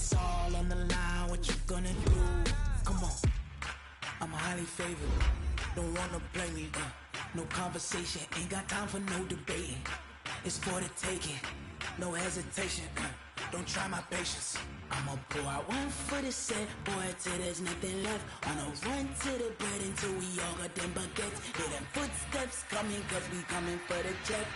it's all on the line, what you gonna do? Come on, I'm highly favored. Don't wanna play me, no conversation. Ain't got time for no debating. It's for the taking, no hesitation. Don't try my patience. I'ma pour out one for the set, boy, till there's nothing left. On a run to the bread until we all got them baguettes. Hear them footsteps coming, cause we coming for the check.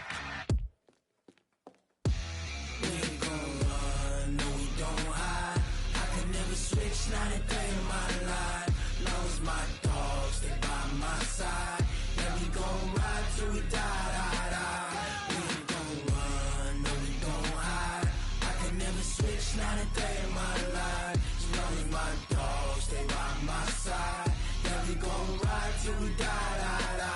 We ain't gon' run, no we don't hide. I can never switch, not a day in my life. Long as my dogs stay by my side. Yeah, we gon' ride till we die, die, die. We ain't gon' run, no we don't hide. I can never switch, not a day in my life. As long as my dogs stay by my side. Yeah, we gon' ride till we die, die, die.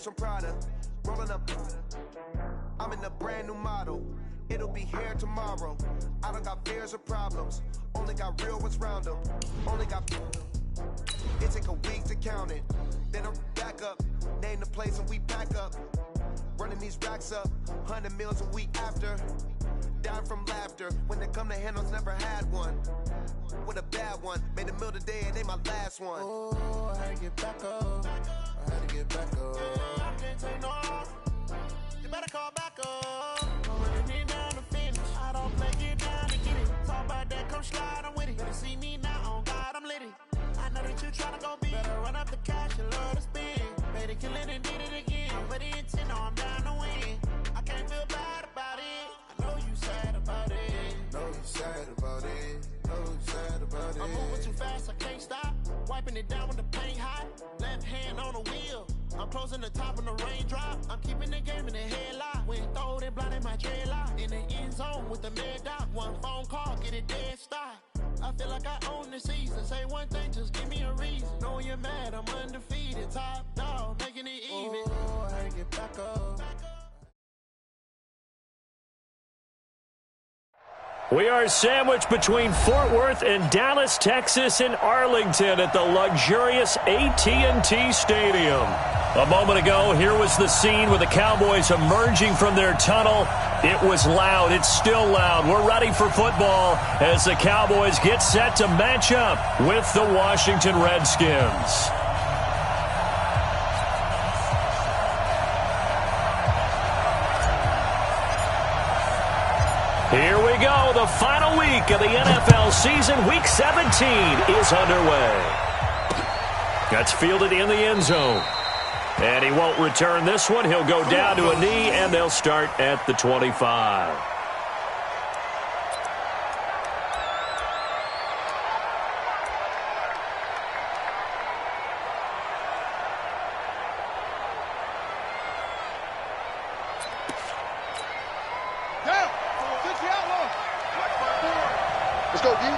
From Prada, rolling up. I'm in a brand new model. It'll be here tomorrow. I don't got fears or problems. Only got real ones round them. Only got. It take a week to count it. Then I'm back up. Name the place and we pack up. Running these racks up. 100 meals a week after. Dying from laughter. When they come to handles, never had one. With a bad one. Made a meal today and ain't my last one. Oh, I had to get back up. I had to get back up. I can't take no off. You better call back up. I'm running it down to finish. I don't play, get down and get it. Talk about that, come slide, I'm with it. Better see me now, on God, I'm litty. I know that you tryna go big. Better run up the cash, you love to spend. Made it, kill it, and did it again. But the intent, no, I'm down to win. I can't feel bad about it. I know you sad about it. Know you sad about it. Know you sad about it. I'm moving too fast, I can't stop. Wiping it down with the paint hot. Left hand on the wheel. I'm closing the top on the raindrop. I'm keeping the game in the headlock. When throwed and blinded my dreadlock. In the end zone with the mad dot. One phone call, get it dead stop. I feel like I own the season. Say one thing, just give me a reason. Knowing you're mad, I'm undefeated. Top dog, making it even. Oh, I had to get back up. We are sandwiched between Fort Worth and Dallas, Texas, and Arlington at the luxurious AT&T Stadium. A moment ago, here was the scene with the Cowboys emerging from their tunnel. It was loud. It's still loud. We're ready for football as the Cowboys get set to match up with the Washington Redskins. Here we go. The final week of the NFL season. Week 17 is underway. That's fielded in the end zone. And he won't return this one. He'll go down to a knee, and they'll start at the 25. Let's go, D.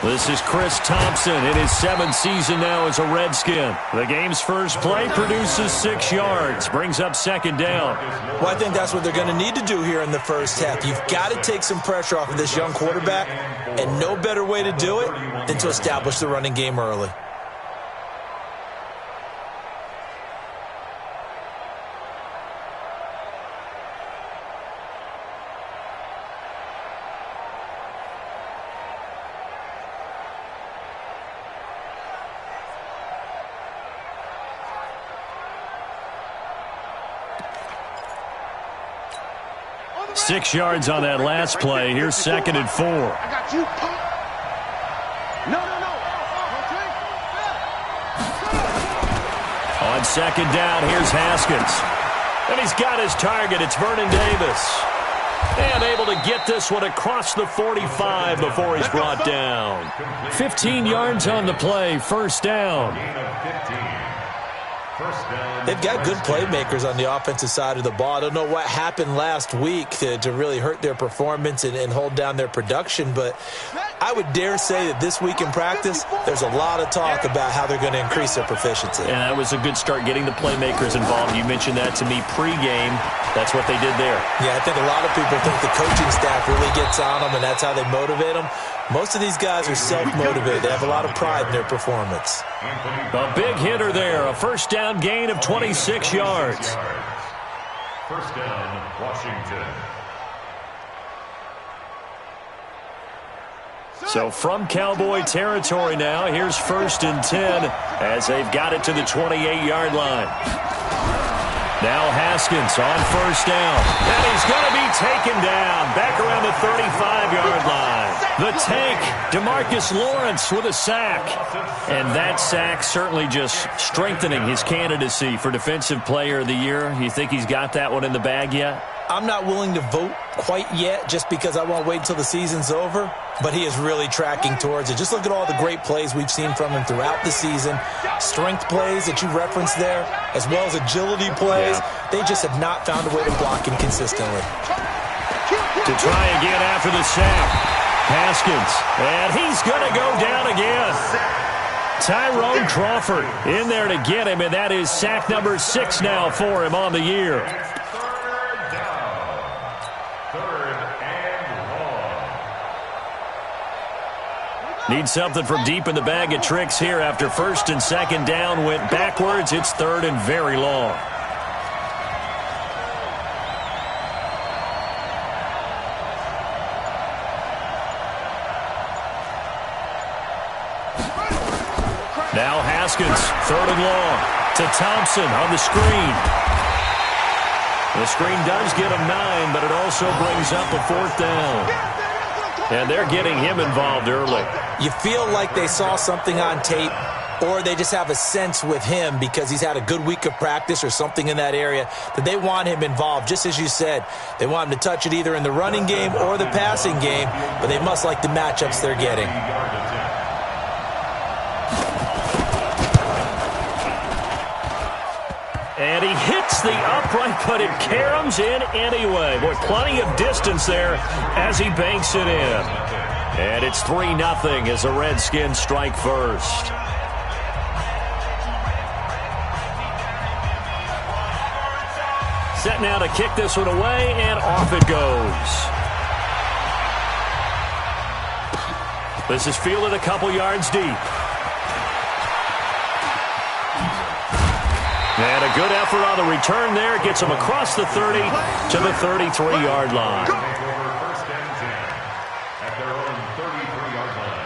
This is Chris Thompson in his 7th season now as a Redskin. The game's first play produces 6 yards, brings up second down. Well, I think that's what they're going to need to do here in the first half. You've got to take some pressure off of this young quarterback, and no better way to do it than to establish the running game early. 6 yards on that last play. Here's 2nd and 4. I got you. No. On 2nd down, here's Haskins. And he's got his target. It's Vernon Davis. And able to get this one across the 45 before he's brought down. 15 yards on the play, 1st down. They've got good playmakers on the offensive side of the ball. I don't know what happened last week to really hurt their performance and hold down their production, but I would dare say that this week in practice, there's a lot of talk about how they're going to increase their proficiency. And that was a good start, getting the playmakers involved. You mentioned that to me pregame. That's what they did there. Yeah, I think a lot of people think the coaching staff really gets on them, and that's how they motivate them. Most of these guys are self-motivated. They have a lot of pride in their performance. A big hitter there. A 1st down gain of 26 yards. 1st down, Washington. So from Cowboy territory now, here's 1st and 10 as they've got it to the 28-yard line. Now Haskins on 1st down. And he's going to be taken down back around the 35-yard line. The tank, DeMarcus Lawrence with a sack. And that sack certainly just strengthening his candidacy for Defensive Player of the Year. You think he's got that one in the bag yet? I'm not willing to vote quite yet just because I won't wait until the season's over, but he is really tracking towards it. Just look at all the great plays we've seen from him throughout the season. Strength plays that you referenced there, as well as agility plays. They just have not found a way to block him consistently. To try again after the sack. Haskins, and he's going to go down again. Tyrone Crawford in there to get him, and that is sack number 6 now for him on the year. Need something from deep in the bag of tricks here after 1st and 2nd down went backwards. It's 3rd and very long. Now Haskins, 3rd and long to Thompson on the screen. The screen does get him 9, but it also brings up a 4th down. And they're getting him involved early. You feel like they saw something on tape, or they just have a sense with him because he's had a good week of practice or something in that area that they want him involved. Just as you said, they want him to touch it either in the running game or the passing game, but they must like the matchups they're getting. And he hits the upright, but it caroms in anyway. Boy, plenty of distance there as he banks it in. And it's 3-0 as the Redskins strike first. Set now to kick this one away, and off it goes. This is fielded a couple yards deep. And a good effort on the return there. Gets him across the 30 to the 33-yard line. First and 10 at their own 33-yard line.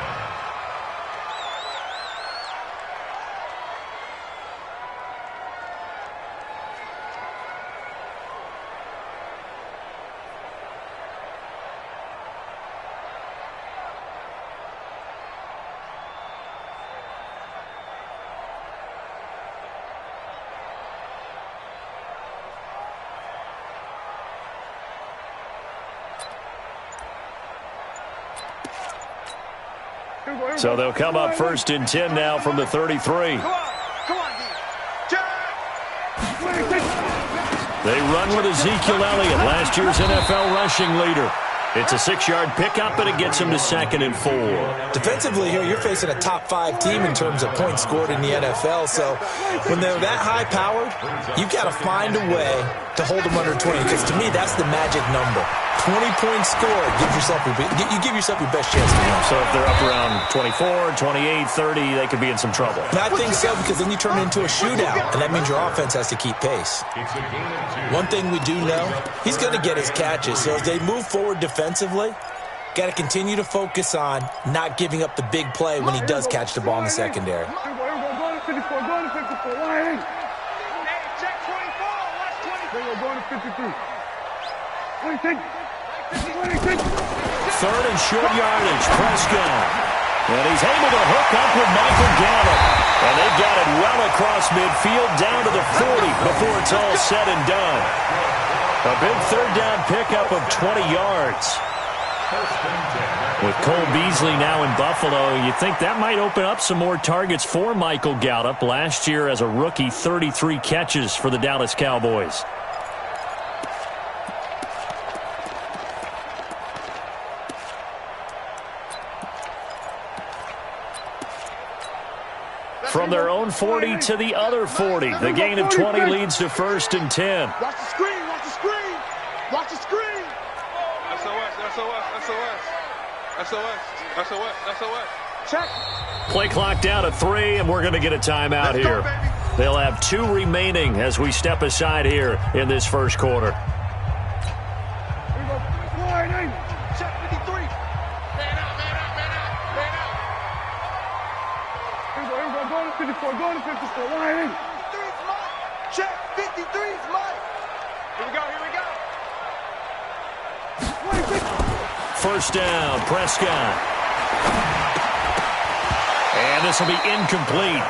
So they'll come up 1st and 10 now from the 33. They run with Ezekiel Elliott, last year's NFL rushing leader. It's a 6-yard pickup, and it gets him to 2nd and 4. Defensively here, you're facing a top 5 team in terms of points scored in the NFL. So when they're that high-powered, you've got to find a way to hold them under 20, because to me, that's the magic number. 20 points scored, you give yourself your best chance to win. So if they're up around 24, 28, 30, they could be in some trouble. And I think so, because then you turn it into a shootout, and that means your offense has to keep pace. One thing we do know, he's going to get his catches. So as they move forward defensively, got to continue to focus on not giving up the big play when he does catch the ball in the secondary. Check 24, watch 23. Third and short yardage, Prescott. And he's able to hook up with Michael Gallup. And they've got it well across midfield down to the 40 before it's all said and done. A big third down pickup of 20 yards. With Cole Beasley now in Buffalo, you think that might open up some more targets for Michael Gallup. Last year as a rookie, 33 catches for the Dallas Cowboys. From their own 40 to the other 40. The gain of 20 leads to 1st and 10. Watch the screen, watch the screen, watch the screen. SOS. Check. Play clock down to 3, and we're going to get a timeout here. They'll have 2 remaining as we step aside here in this first quarter. Here we go. Line, check 53. Man out. Here we go. Go to 54. Go to 54. Line. 53's mine. Check 53's mine. Here we go. First down, Prescott. And this will be incomplete.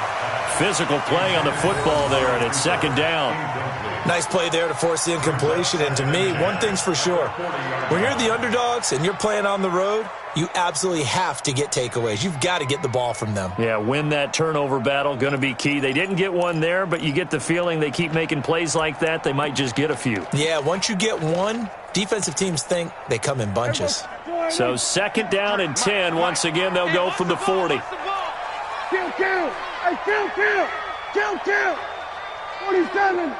Physical play on the football there, and it's 2nd down. Nice play there to force the incompletion. And to me, one thing's for sure. When you're the underdogs and you're playing on the road, you absolutely have to get takeaways. You've got to get the ball from them. Yeah, win that turnover battle, going to be key. They didn't get one there, but you get the feeling they keep making plays like that, they might just get a few. Yeah, once you get one, defensive teams think they come in bunches. So 2nd down and 10. Once again, they'll go from the 40. Kill. Hey, kill. 47.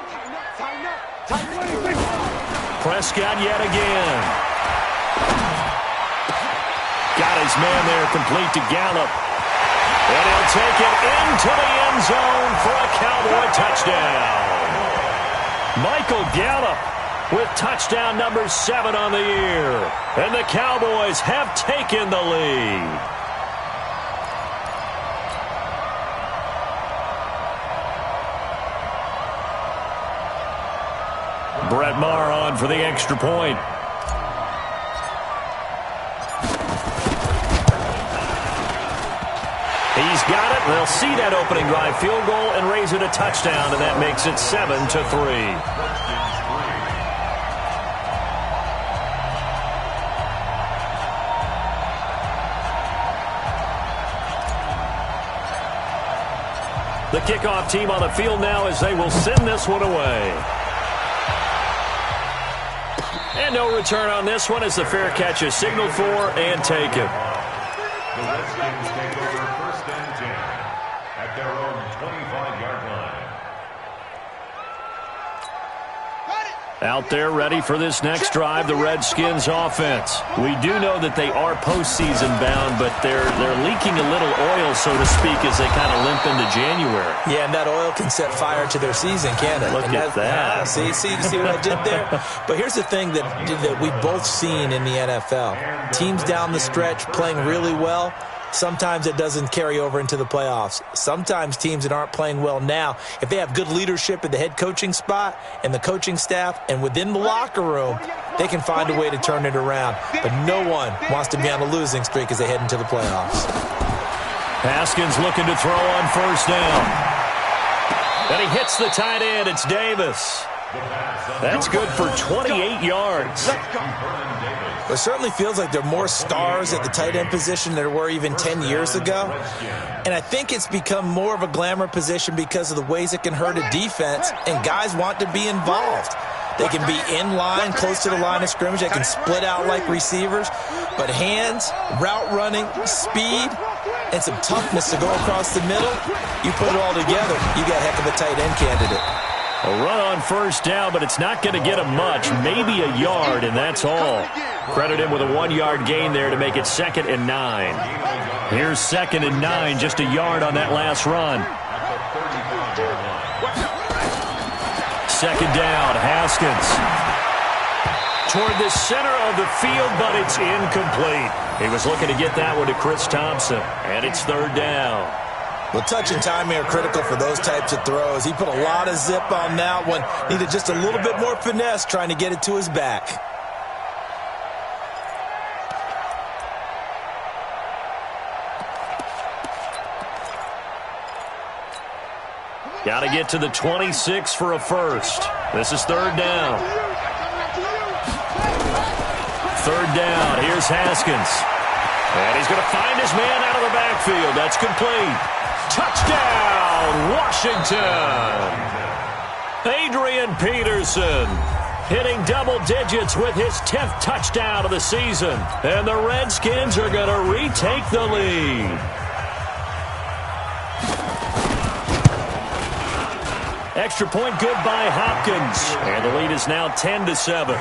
Prescott yet again. Got his man there, complete to Gallup. And he'll take it into the end zone for a Cowboy touchdown. Michael Gallup with touchdown number 7 on the year. And the Cowboys have taken the lead. Brett Maher on for the extra point. He's got it. They'll see that opening drive field goal and raise it a touchdown, and that makes it 7-3. The kickoff team on the field now as they will send this one away. And no return on this one as the fair catch is signaled for and taken. The Redskins take over 1st and 10 at their own 25-yard line. Out there ready for this next drive, the Redskins offense. We do know that they are postseason bound, but they're leaking a little oil, so to speak, as they kind of limp into January. Yeah, and that oil can set fire to their season, can't it? Look at that. See what I did there? But here's the thing that we've both seen in the NFL. Teams down the stretch playing really well. Sometimes it doesn't carry over into the playoffs. Sometimes teams that aren't playing well now, if they have good leadership at the head coaching spot and the coaching staff and within the locker room, they can find a way to turn it around. But no one wants to be on a losing streak as they head into the playoffs. Haskins looking to throw on 1st down. And he hits the tight end. It's Davis. That's good for 28 yards. It certainly feels like there are more stars at the tight end position than there were even 10 years ago. And I think it's become more of a glamour position because of the ways it can hurt a defense, and guys want to be involved. They can be in line, close to the line of scrimmage. They can split out like receivers. But hands, route running, speed, and some toughness to go across the middle, you put it all together, you got a heck of a tight end candidate. A run on 1st down, but it's not going to get him much. Maybe a yard, and that's all. Credit him with a 1-yard gain there to make it 2nd and 9. Here's 2nd and 9, just a yard on that last run. 2nd down, Haskins. Toward the center of the field, but it's incomplete. He was looking to get that one to Chris Thompson, and it's 3rd down. Well, touch and timing are critical for those types of throws. He put a lot of zip on that one. Needed just a little bit more finesse trying to get it to his back. Got to get to the 26 for a first. This is third down. Third down. Here's Haskins. And he's going to find his man out of the backfield. That's complete. Touchdown, Washington. Adrian Peterson hitting double digits with his 10th touchdown of the season. And the Redskins are going to retake the lead. Extra point good by Hopkins. And the lead is now 10-7.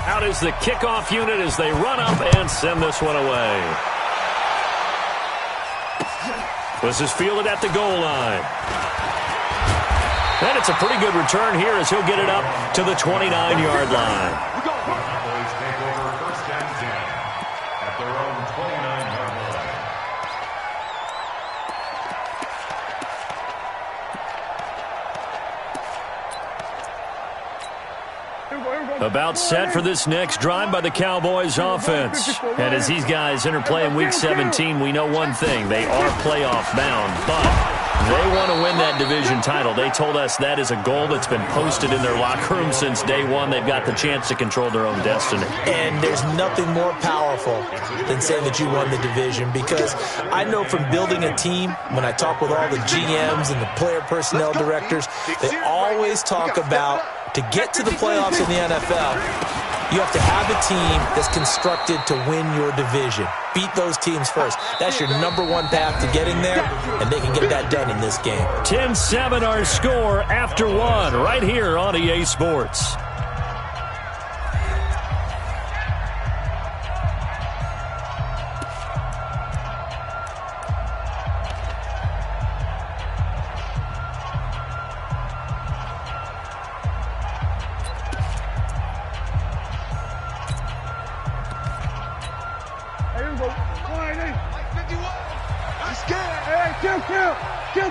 Out is the kickoff unit as they run up and send this one away. This is fielded at the goal line. And it's a pretty good return here as he'll get it up to the 29-yard line. Cowboys take over first and 10 at their own 29-yard line. About set for this next drive by the Cowboys offense. And as these guys interplay in Week 17, we know one thing. They are playoff bound, but they want to win that division title. They told us that is a goal that's been posted in their locker room since day one. They've got the chance to control their own destiny. And there's nothing more powerful than saying that you won the division, because I know from building a team, when I talk with all the GMs and the player personnel directors, they always talk about to get to the playoffs in the NFL, you have to have a team that's constructed to win your division. Beat those teams first. That's your number one path to getting there, and they can get that done in this game. 10-7 our score after one right here on EA Sports.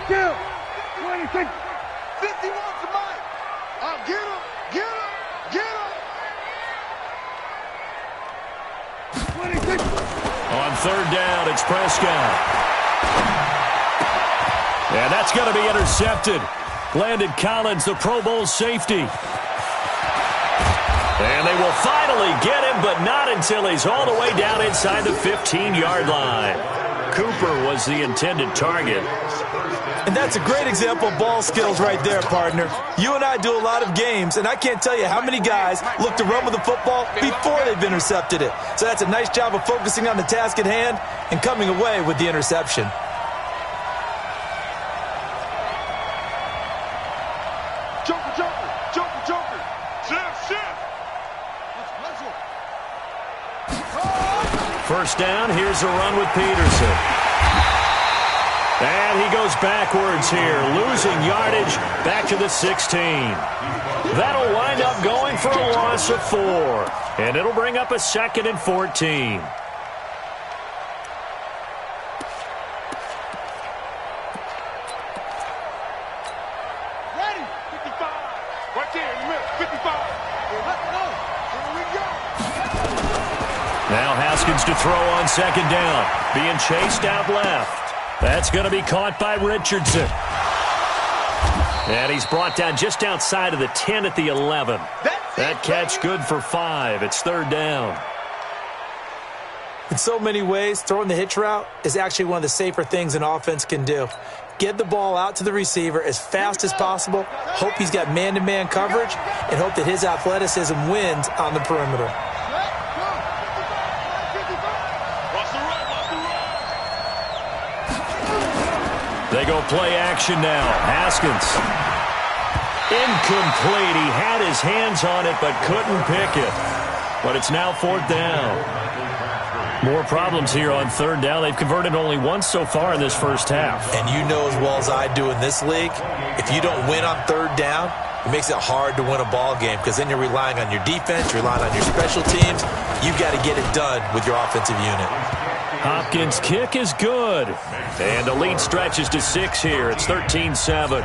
Kill. 26. 51 to Mike. Get him. 26. On third down, it's Prescott. And that's going to be intercepted. Landon Collins, the Pro Bowl safety. And they will finally get him, but not until he's all the way down inside the 15-yard line. Cooper was the intended target. And that's a great example of ball skills right there, partner. You and I do a lot of games, and I can't tell you how many guys look to run with the football before they've intercepted it. So that's a nice job of focusing on the task at hand and coming away with the interception. Joker. Shift. First down, here's a run with Peterson. And he goes backwards here, losing yardage back to the 16. That'll wind up going for a loss of 4. And it'll bring up a 2nd and 14. Ready, 55. Right there in the middle, 55. Let's go. Here we go. Now Haskins to throw on second down, being chased out left. That's going to be caught by Richardson. And he's brought down just outside of the 10 at the 11. That catch good for 5. It's third down. In so many ways, throwing the hitch route is actually one of the safer things an offense can do. Get the ball out to the receiver as fast as possible, hope he's got man-to-man coverage, and hope that his athleticism wins on the perimeter. They go play action now. Haskins. Incomplete. He had his hands on it but couldn't pick it. But it's now fourth down. More problems here on third down. They've converted only once so far in this first half. And you know as well as I do in this league, if you don't win on third down, it makes it hard to win a ball game because then you're relying on your defense, you're relying on your special teams. You've got to get it done with your offensive unit. Hopkins' kick is good. And the lead stretches to 6 here. It's 13-7.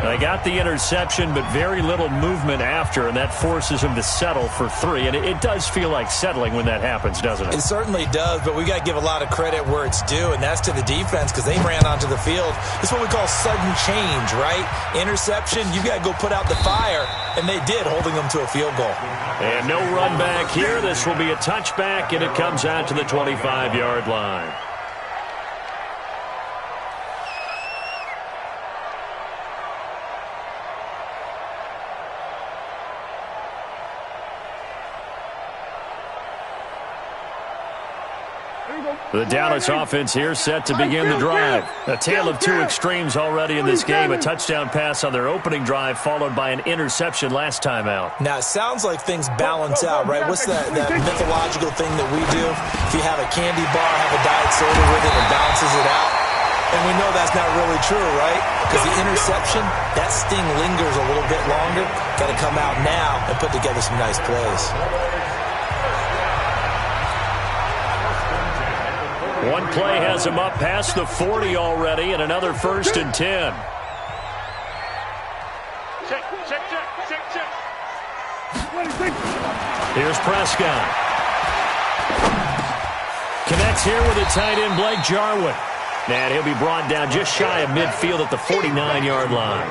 They got the interception, but very little movement after, and that forces him to settle for 3. And it does feel like settling when that happens, doesn't it? It certainly does, but we got to give a lot of credit where it's due, and that's to the defense because they ran onto the field. It's what we call sudden change, right? Interception, you got to go put out the fire, and they did, holding them to a field goal. And no run back here. This will be a touchback, and it comes out to the 25-yard line. The Dallas offense here set to begin the drive. A tale of two extremes already in this game. A touchdown pass on their opening drive followed by an interception last time out. Now, it sounds like things balance out, right? What's that mythological thing that we do? If you have a candy bar, have a diet soda with it, it balances it out. And we know that's not really true, right? Because the interception, that sting lingers a little bit longer. Got to come out now and put together some nice plays. One play has him up past the 40 already, and another 1st and 10. Here's Prescott. Connects here with a tight end, Blake Jarwin. And he'll be brought down just shy of midfield at the 49-yard line.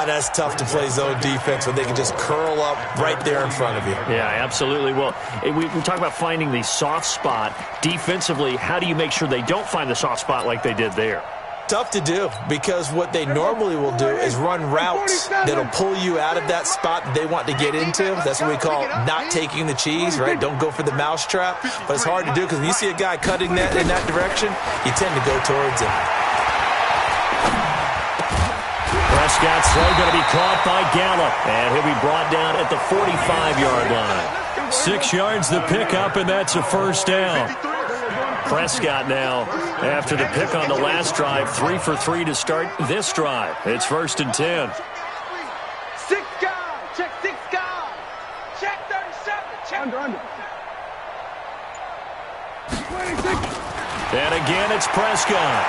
That's tough to play zone defense when they can just curl up right there in front of you. Yeah, absolutely. Well, we talk about finding the soft spot. Defensively, how do you make sure they don't find the soft spot like they did there? Tough to do because what they normally will do is run routes that'll pull you out of that spot that they want to get into. That's what we call not taking the cheese, right? Don't go for the mousetrap. But it's hard to do because when you see a guy cutting that in that direction, you tend to go towards him. Prescott's throw going to be caught by Gallup, and he'll be brought down at the 45-yard line. 6 yards the pickup, and that's a 1st down. Prescott now, after the pick on the last drive, 3 for 3 to start this drive. It's 1st and 10. 6 guys, check 6 guys. Check 37, check. Under. 26. And again, it's Prescott.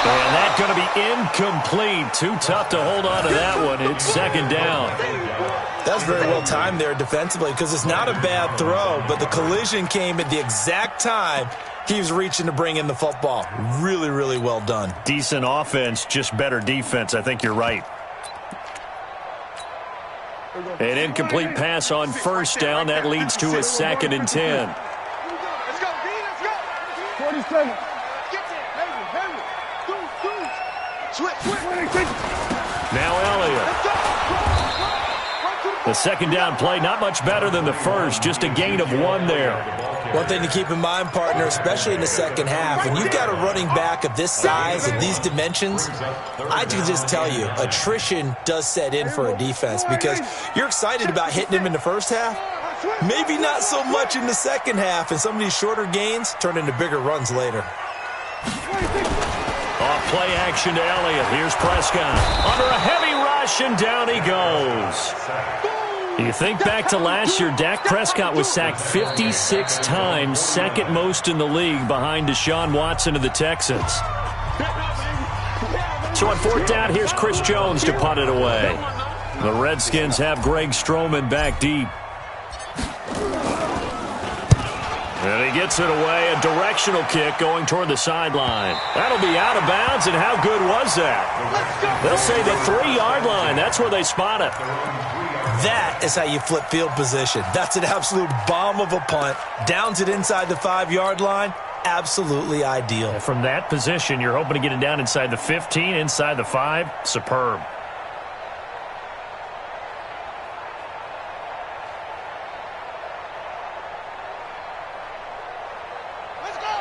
And that's going to be incomplete. Too tough to hold on to that one. It's 2nd down. That's very well timed there defensively because it's not a bad throw, but the collision came at the exact time he was reaching to bring in the football. Really, really well done. Decent offense, just better defense. I think you're right. An incomplete pass on 1st down. That leads to a 2nd and 10. Let's go, D, let's go. 47. Now Elliott. The 2nd down play, not much better than the first, just a gain of 1 there. One thing to keep in mind, partner, especially in the second half, when you've got a running back of this size and these dimensions, I can just tell you, attrition does set in for a defense because you're excited about hitting him in the first half, maybe not so much in the second half, and some of these shorter gains turn into bigger runs later. Off play action to Elliott. Here's Prescott. Under a heavy rush, and down he goes. You think back to last year, Dak Prescott was sacked 56 times, 2nd most in the league behind Deshaun Watson of the Texans. So on 4th down, here's Chris Jones to punt it away. The Redskins have Greg Stroman back deep. And he gets it away, a directional kick going toward the sideline. That'll be out of bounds, and how good was that? They'll say the 3-yard line. That's where they spot it. That is how you flip field position. That's an absolute bomb of a punt. Downs it inside the 5-yard line. Absolutely ideal. And from that position, you're hoping to get it down inside the 15, inside the 5. Superb.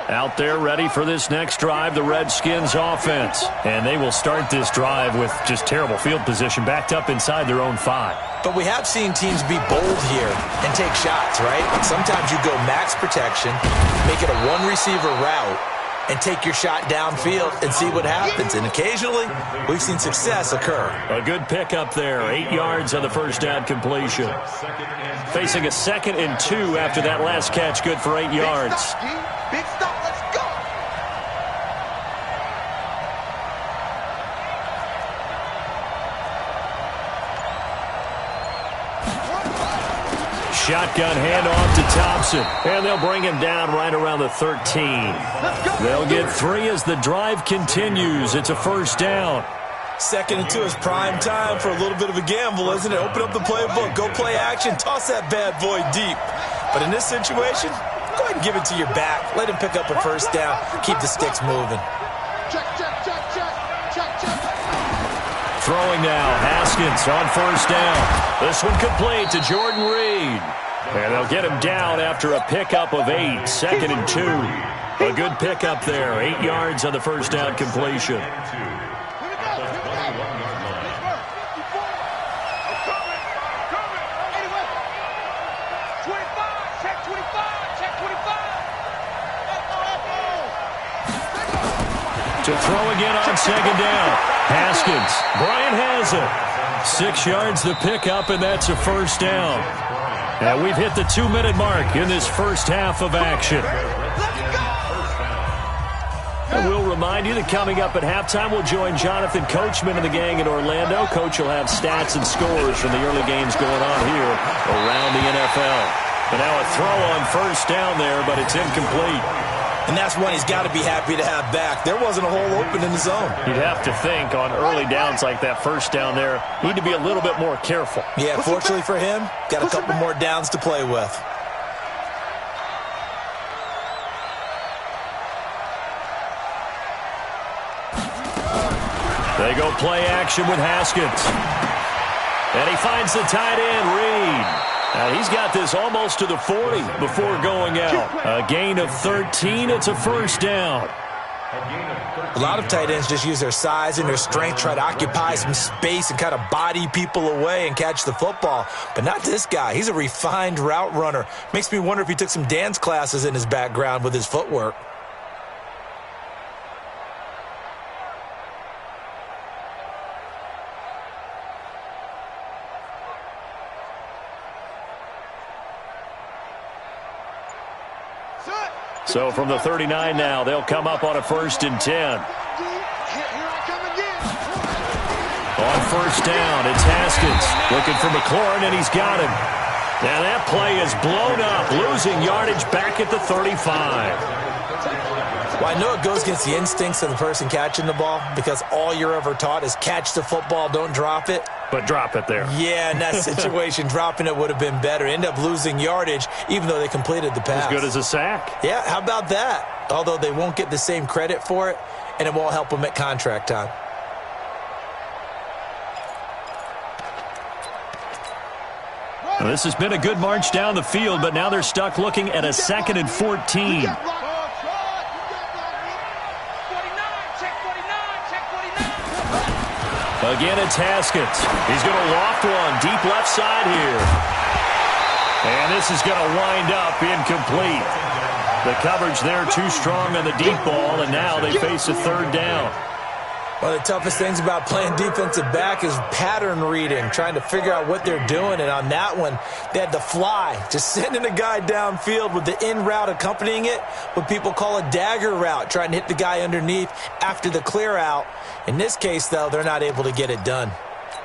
Out there ready for this next drive, the Redskins offense. And they will start this drive with just terrible field position, backed up inside their own 5. But we have seen teams be bold here and take shots, right? Sometimes you go max protection, make it a 1-receiver route, and take your shot downfield and see what happens. And occasionally, we've seen success occur. A good pickup there. 8 yards on the first down completion. Facing a 2nd and 2 after that last catch. Good for 8 yards. Big stop, let's go! Shotgun handoff to Thompson. And they'll bring him down right around the 13. They'll get 3 as the drive continues. It's a first down. 2nd and 2 is prime time for a little bit of a gamble, isn't it? Open up the playbook, go play action, toss that bad boy deep. But in this situation, go ahead and give it to your back. Let him pick up a first down. Keep the sticks moving. Check, check, check, check, check, check. Throwing now, Haskins on first down. This one complete to Jordan Reed. And they'll get him down after a pickup of 8, 2nd and 2. A good pickup there, 8 yards on the first down completion. To throw again on 2nd down. Haskins. Bryant has it. 6 yards the pickup, and that's a first down. And we've hit the 2-minute mark in this first half of action. And we'll remind you that coming up at halftime, we'll join Jonathan Coachman and the gang in Orlando. Coach will have stats and scores from the early games going on here around the NFL. But now a throw on first down there, but it's incomplete. And that's one he's got to be happy to have back. There wasn't a hole open in the zone. You'd have to think on early downs like that first down there, need to be a little bit more careful. Yeah, fortunately for him, got a couple more downs to play with. They go play action with Haskins. And he finds the tight end, Reed. Now he's got this almost to the 40 before going out. A gain of 13. It's a first down. A lot of tight ends just use their size and their strength, try to occupy some space and kind of body people away and catch the football. But not this guy. He's a refined route runner. Makes me wonder if he took some dance classes in his background with his footwork. So from the 39 now, they'll come up on a 1st and 10. On first down, it's Haskins looking for McLaurin, and he's got him. Now that play is blown up, losing yardage back at the 35. Well, I know it goes against the instincts of the person catching the ball because all you're ever taught is catch the football, don't drop it. But drop it there. Yeah, in that situation, dropping it would have been better. End up losing yardage, even though they completed the pass. As good as a sack. Yeah, how about that? Although they won't get the same credit for it, and it won't help them at contract time. Well, this has been a good march down the field, but now they're stuck looking at a 2nd and 14. Again, it's Haskins. He's going to loft one deep left side here. And this is going to wind up incomplete. The coverage there too strong on the deep ball, and now they face a 3rd down. One of the toughest things about playing defensive back is pattern reading, trying to figure out what they're doing. And on that one, they had to fly, just sending a guy downfield with the in route accompanying it, what people call a dagger route, trying to hit the guy underneath after the clear out. In this case, though, they're not able to get it done.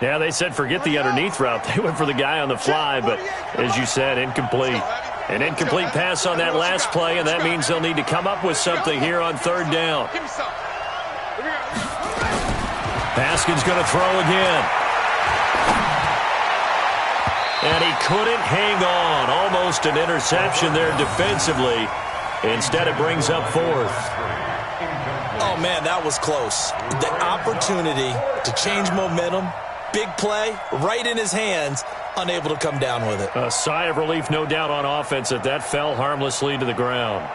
Yeah, they said forget the underneath route. They went for the guy on the fly, but as you said, incomplete. An incomplete pass on that last play, and that means they'll need to come up with something here on 3rd down. Haskins going to throw again. And he couldn't hang on. Almost an interception there defensively. Instead, it brings up 4th. Oh, man, that was close. The opportunity to change momentum, big play, right in his hands, unable to come down with it. A sigh of relief, no doubt, on offense that fell harmlessly to the ground.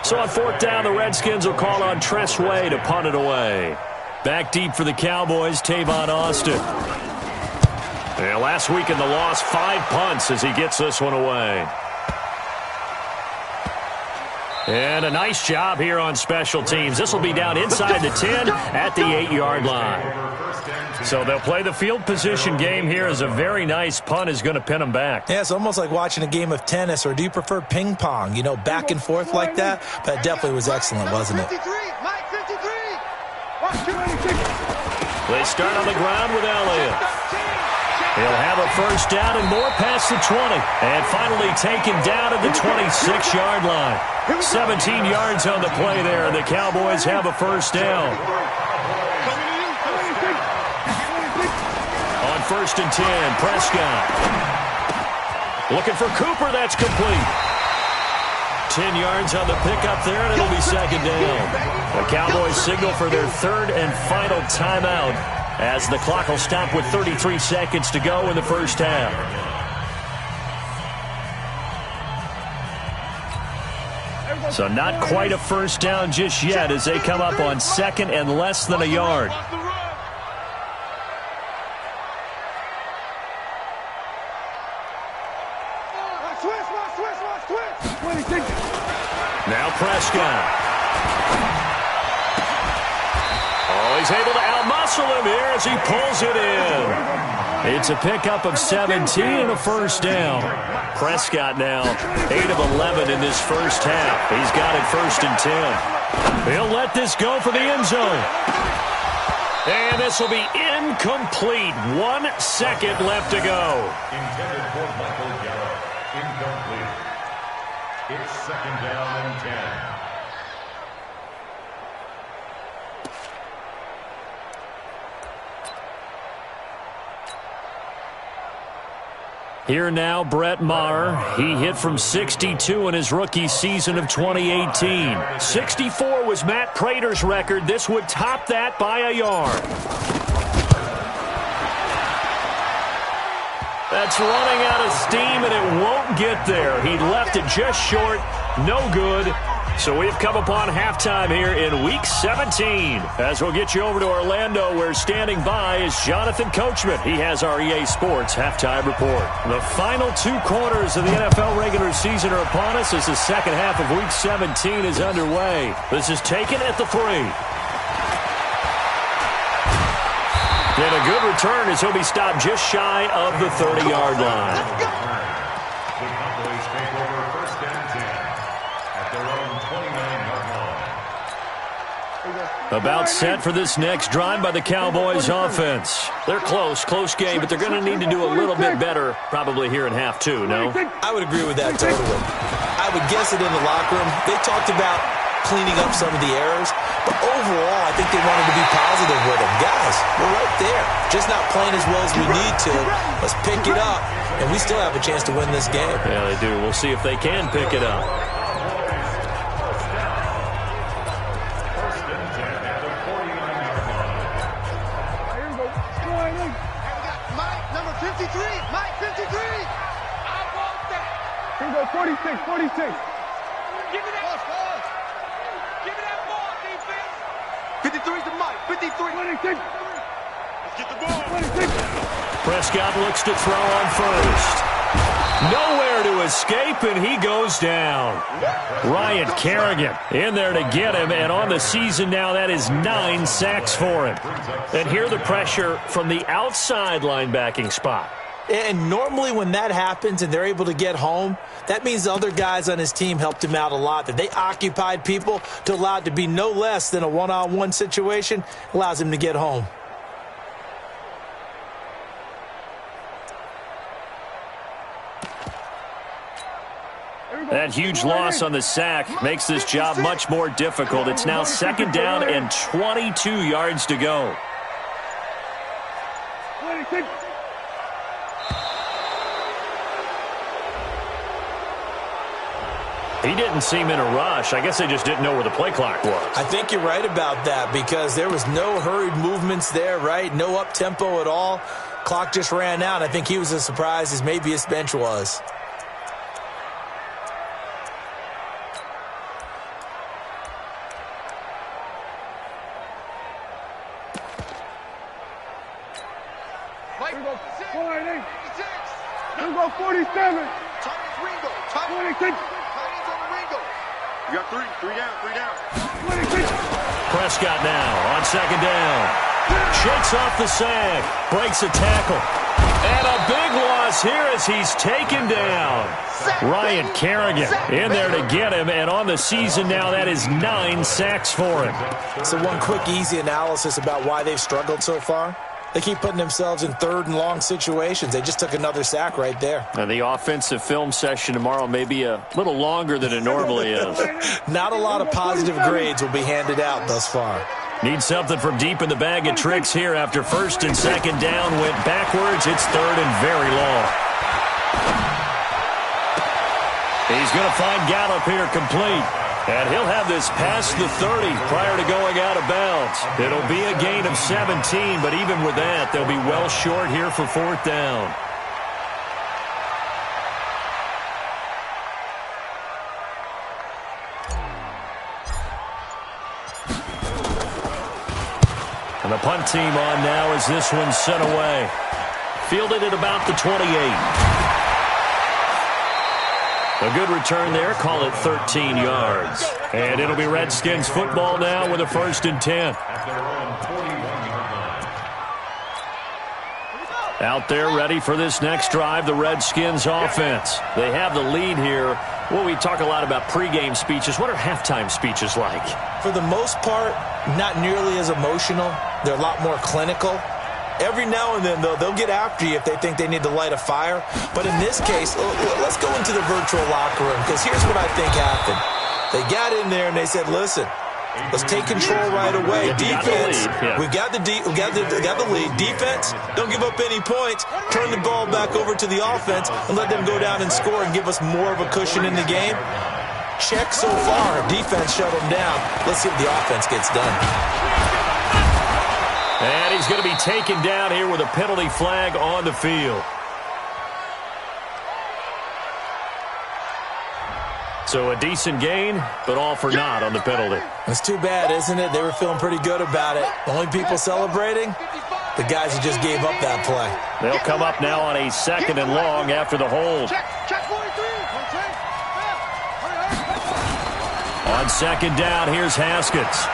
So on 4th down, the Redskins will call on Tress Way to punt it away. Back deep for the Cowboys, Tavon Austin. And last week in the loss, 5 punts as he gets this one away. And a nice job here on special teams. This will be down inside the 10 at the 8-yard line. So they'll play the field position game here as a very nice punt is going to pin them back. Yeah, it's almost like watching a game of tennis, or do you prefer ping pong? You know, back and forth like that? That definitely was excellent, wasn't it? They start on the ground with Elliott. He'll have a first down and more past the 20. And finally taken down at the 26-yard line. 17 yards on the play there. The Cowboys have a first down. On 1st and 10, Prescott. Looking for Cooper. That's complete. 10 yards on the pickup there, and it'll be second down. The Cowboys signal for their third and final timeout as the clock will stop with 33 seconds to go in the first half. So not quite a first down just yet as they come up on second and less than a yard. Now Prescott. Oh, he's able to outmuscle him here as he pulls it in. It's a pickup of 17 and a first down. Prescott now 8 of 11 in this first half. He's got it 1st and 10. He'll let this go for the end zone. And this will be incomplete. 1 second left to go. Intended for Michael Gallup. Incomplete. It's 2nd down and 10. Here now, Brett Maher. He hit from 62 in his rookie season of 2018. 64 was Matt Prater's record. This would top that by a yard. That's running out of steam, and it won't get there. He left it just short. No good. So we've come upon halftime here in Week 17. As we'll get you over to Orlando, where standing by is Jonathan Coachman. He has our EA Sports halftime report. The final 2 quarters of the NFL regular season are upon us as the second half of Week 17 is underway. This is taken at the 3. And a good return as he'll be stopped just shy of the 30-yard line. The Cowboys take over 1st and 10 at their own 29-yard line. About set for this next drive by the Cowboys offense. They're close game, but they're going to need to do a little bit better probably here in half 2, no? I would agree with that totally. I would guess it in the locker room. They talked about cleaning up some of the errors, but overall, I think they wanted to be positive with them. Guys, we're right there. Just not playing as well as we need to. Let's pick it up, and we still have a chance to win this game. Yeah, they do. We'll see if they can pick it up. Mike, 53. I want that. Here we go, 46. Give me that. Give me that ball, defense. 53 to Mike. 53. 26. Let's get the ball. 26. Prescott looks to throw on first. Nowhere to escape, and he goes down. Ryan Kerrigan in there to get him, and on the season now, that is 9 sacks for him. And here the pressure from the outside linebacking spot. And normally when that happens and they're able to get home, that means the other guys on his team helped him out a lot. That they occupied people to allow it to be no less than a one-on-one situation allows him to get home. That huge loss on the sack makes this job much more difficult. It's now 2nd down and 22 yards to go. 26. He didn't seem in a rush. I guess they just didn't know where the play clock was. I think you're right about that because there was no hurried movements there, right? No up-tempo at all. Clock just ran out. I think he was as surprised as maybe his bench was. Here we go, 47. 26. You got three down. Prescott now on second down. Shakes off the sack, breaks a tackle. And a big loss here as he's taken down. Ryan Kerrigan in there to get him, and on the season now, that is 9 sacks for him. So one quick, easy analysis about why they've struggled so far. They keep putting themselves in third and long situations. They just took another sack right there. And the offensive film session tomorrow may be a little longer than it normally is. Not a lot of positive grades will be handed out thus far. Need something from deep in the bag of tricks here after first and second down. Went backwards. It's third and very long. He's going to find Gallup here complete. And he'll have this past the 30 prior to going out of bounds. It'll be a gain of 17, but even with that, they'll be well short here for fourth down. And the punt team on now as this one's sent away. Fielded at about the 28. A good return there. Call it 13 yards. And it'll be Redskins football now with a 1st and 10. Out there ready for this next drive, the Redskins offense. They have the lead here. Well, we talk a lot about pregame speeches. What are halftime speeches like? For the most part, not nearly as emotional. They're a lot more clinical. Every now and then, though, they'll get after you if they think they need to light a fire. But in this case, let's go into the virtual locker room, because here's what I think happened. They got in there and they said, listen, let's take control right away. Defense, we got the lead. Defense, don't give up any points. Turn the ball back over to the offense and let them go down and score and give us more of a cushion in the game. Check so far. Defense shut them down. Let's see if the offense gets done. And he's going to be taken down here with a penalty flag on the field. So a decent gain, but all for naught on the penalty. It's too bad, isn't it? They were feeling pretty good about it. The only people celebrating, the guys who just gave up that play. They'll come up now on a 2nd and long after the hold. On second down, here's Haskins.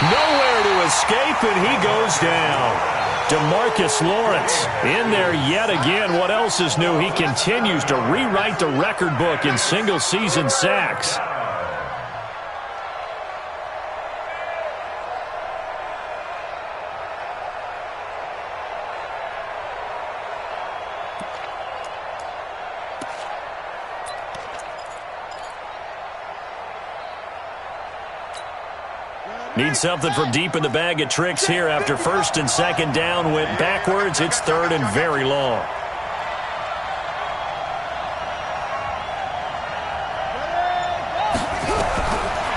Nowhere to escape, and he goes down. DeMarcus Lawrence in there yet again. What else is new? He continues to rewrite the record book in single-season sacks. Need something from deep in the bag of tricks here after first and second down. Went backwards. It's third and very long.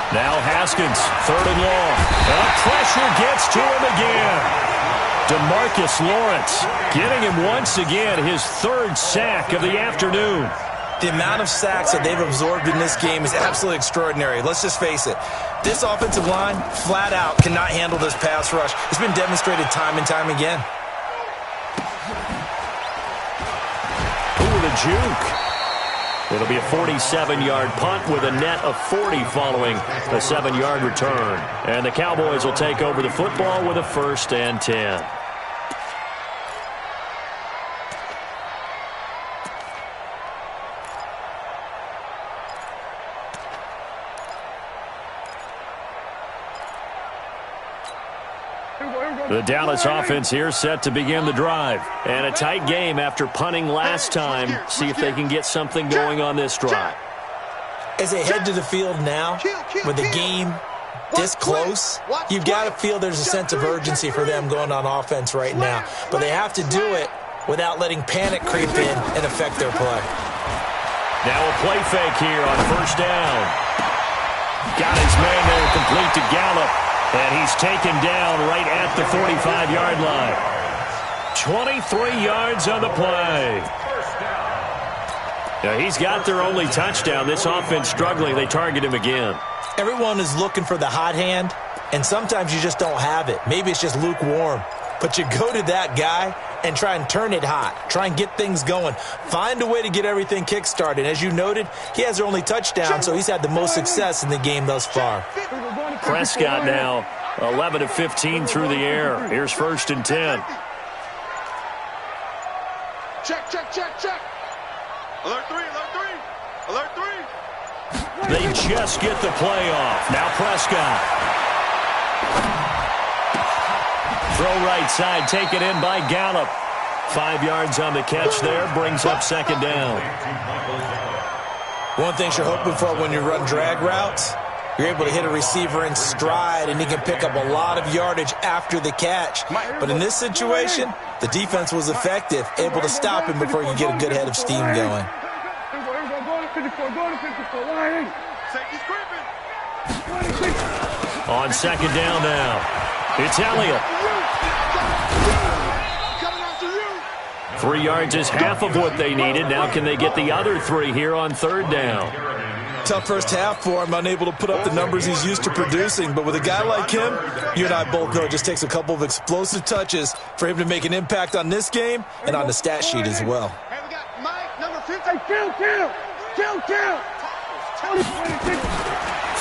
Now Haskins, third and long. And pressure gets to him again. DeMarcus Lawrence getting him once again his 3rd sack of the afternoon. The amount of sacks that they've absorbed in this game is absolutely extraordinary. Let's just face it. This offensive line, flat out, cannot handle this pass rush. It's been demonstrated time and time again. Ooh, the juke. It'll be a 47-yard punt with a net of 40 following a 7-yard return. And the Cowboys will take over the football with a 1st and 10. The Dallas offense here set to begin the drive. And a tight game after punting last time. See if they can get something going on this drive. As they head to the field now, with the game this close, you've got to feel there's a sense of urgency for them going on offense right now. But they have to do it without letting panic creep in and affect their play. Now a play fake here on first down. Got his man there complete to Gallup. And he's taken down right at the 45-yard line. 23 yards on the play. Now he's got their only touchdown. This offense struggling. They target him again. Everyone is looking for the hot hand, and sometimes you just don't have it. Maybe it's just lukewarm. But you go to that guy, and try and turn it hot. Try and get things going. Find a way to get everything kick-started. As you noted, he has their only touchdown, so he's had the most success in the game thus far. Prescott now 11 of 15 through the air. Here's 1st and 10. Check, check, check, check. Alert 3, alert 3. Alert 3. They just get the play off. Now Prescott. Throw right side, taken in by Gallup. 5 yards on the catch there, brings up 2nd down. One thing you're hoping for when you run drag routes, you're able to hit a receiver in stride, and he can pick up a lot of yardage after the catch. But in this situation, the defense was effective, able to stop him before you get a good head of steam going. On 2nd down now, it's Elliott. 3 yards is half of what they needed. Now can they get the other 3 here on 3rd down? Tough first half for him, unable to put up the numbers he's used to producing. But with a guy like him, you and I both know it just takes a couple of explosive touches for him to make an impact on this game and on the stat sheet as well. Hey, we got Mike, number 50. Hey, kill.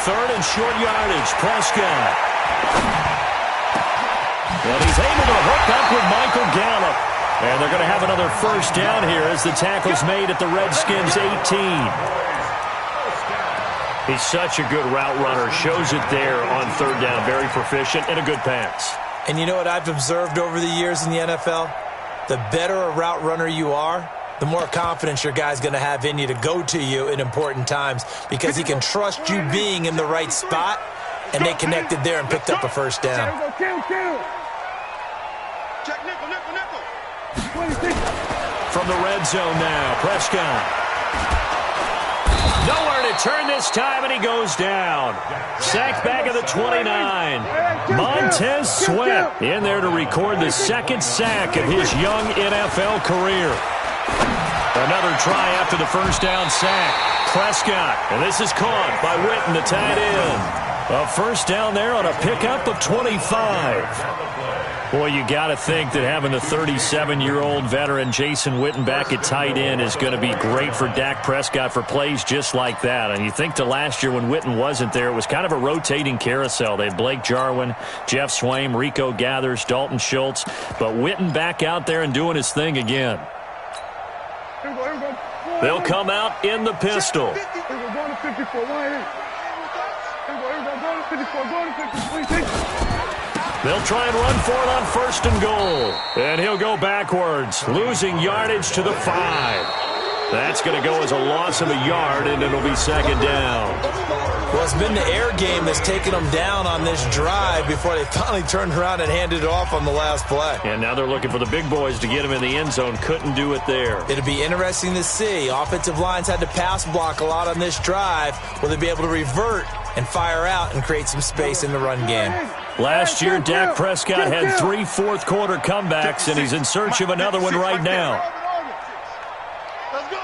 3rd and short yardage, Prescott. And he's able to hook up with Michael Gallup. And they're going to have another 1st down here as the tackle's made at the Redskins 18. He's such a good route runner. Shows it there on 3rd down. Very proficient and a good pass. And you know what I've observed over the years in the NFL? The better a route runner you are, the more confidence your guy's going to have in you to go to you in important times because he can trust you being in the right spot, and they connected there and picked up a 1st down. Check nickel. From the red zone now, Prescott. Nowhere to turn this time, and he goes down. Sacked back at the 29. Montez Sweat in there to record the 2nd sack of his young NFL career. Another try after the 1st down sack. Prescott, and this is caught by Witten, the tight end. A 1st down there on a pickup of 25. Boy, you got to think that having the 37-year-old veteran Jason Witten back at tight end is going to be great for Dak Prescott for plays just like that. And you think to last year when Witten wasn't there, it was kind of a rotating carousel. They had Blake Jarwin, Jeff Swaim, Rico Gathers, Dalton Schultz. But Witten back out there and doing his thing again. They'll come out in the pistol. They'll try and run for it on 1st and goal. And he'll go backwards, losing yardage to the 5. That's going to go as a loss of a yard, and it'll be 2nd down. Well, it's been the air game that's taken them down on this drive before they finally turned around and handed it off on the last play. And now they're looking for the big boys to get him in the end zone. Couldn't do it there. It'll be interesting to see. Offensive lines had to pass block a lot on this drive. Will they be able to revert and fire out and create some space in the run game? Last year, Dak Prescott had 3 fourth-quarter comebacks, and he's in search of another one right now. Let's go.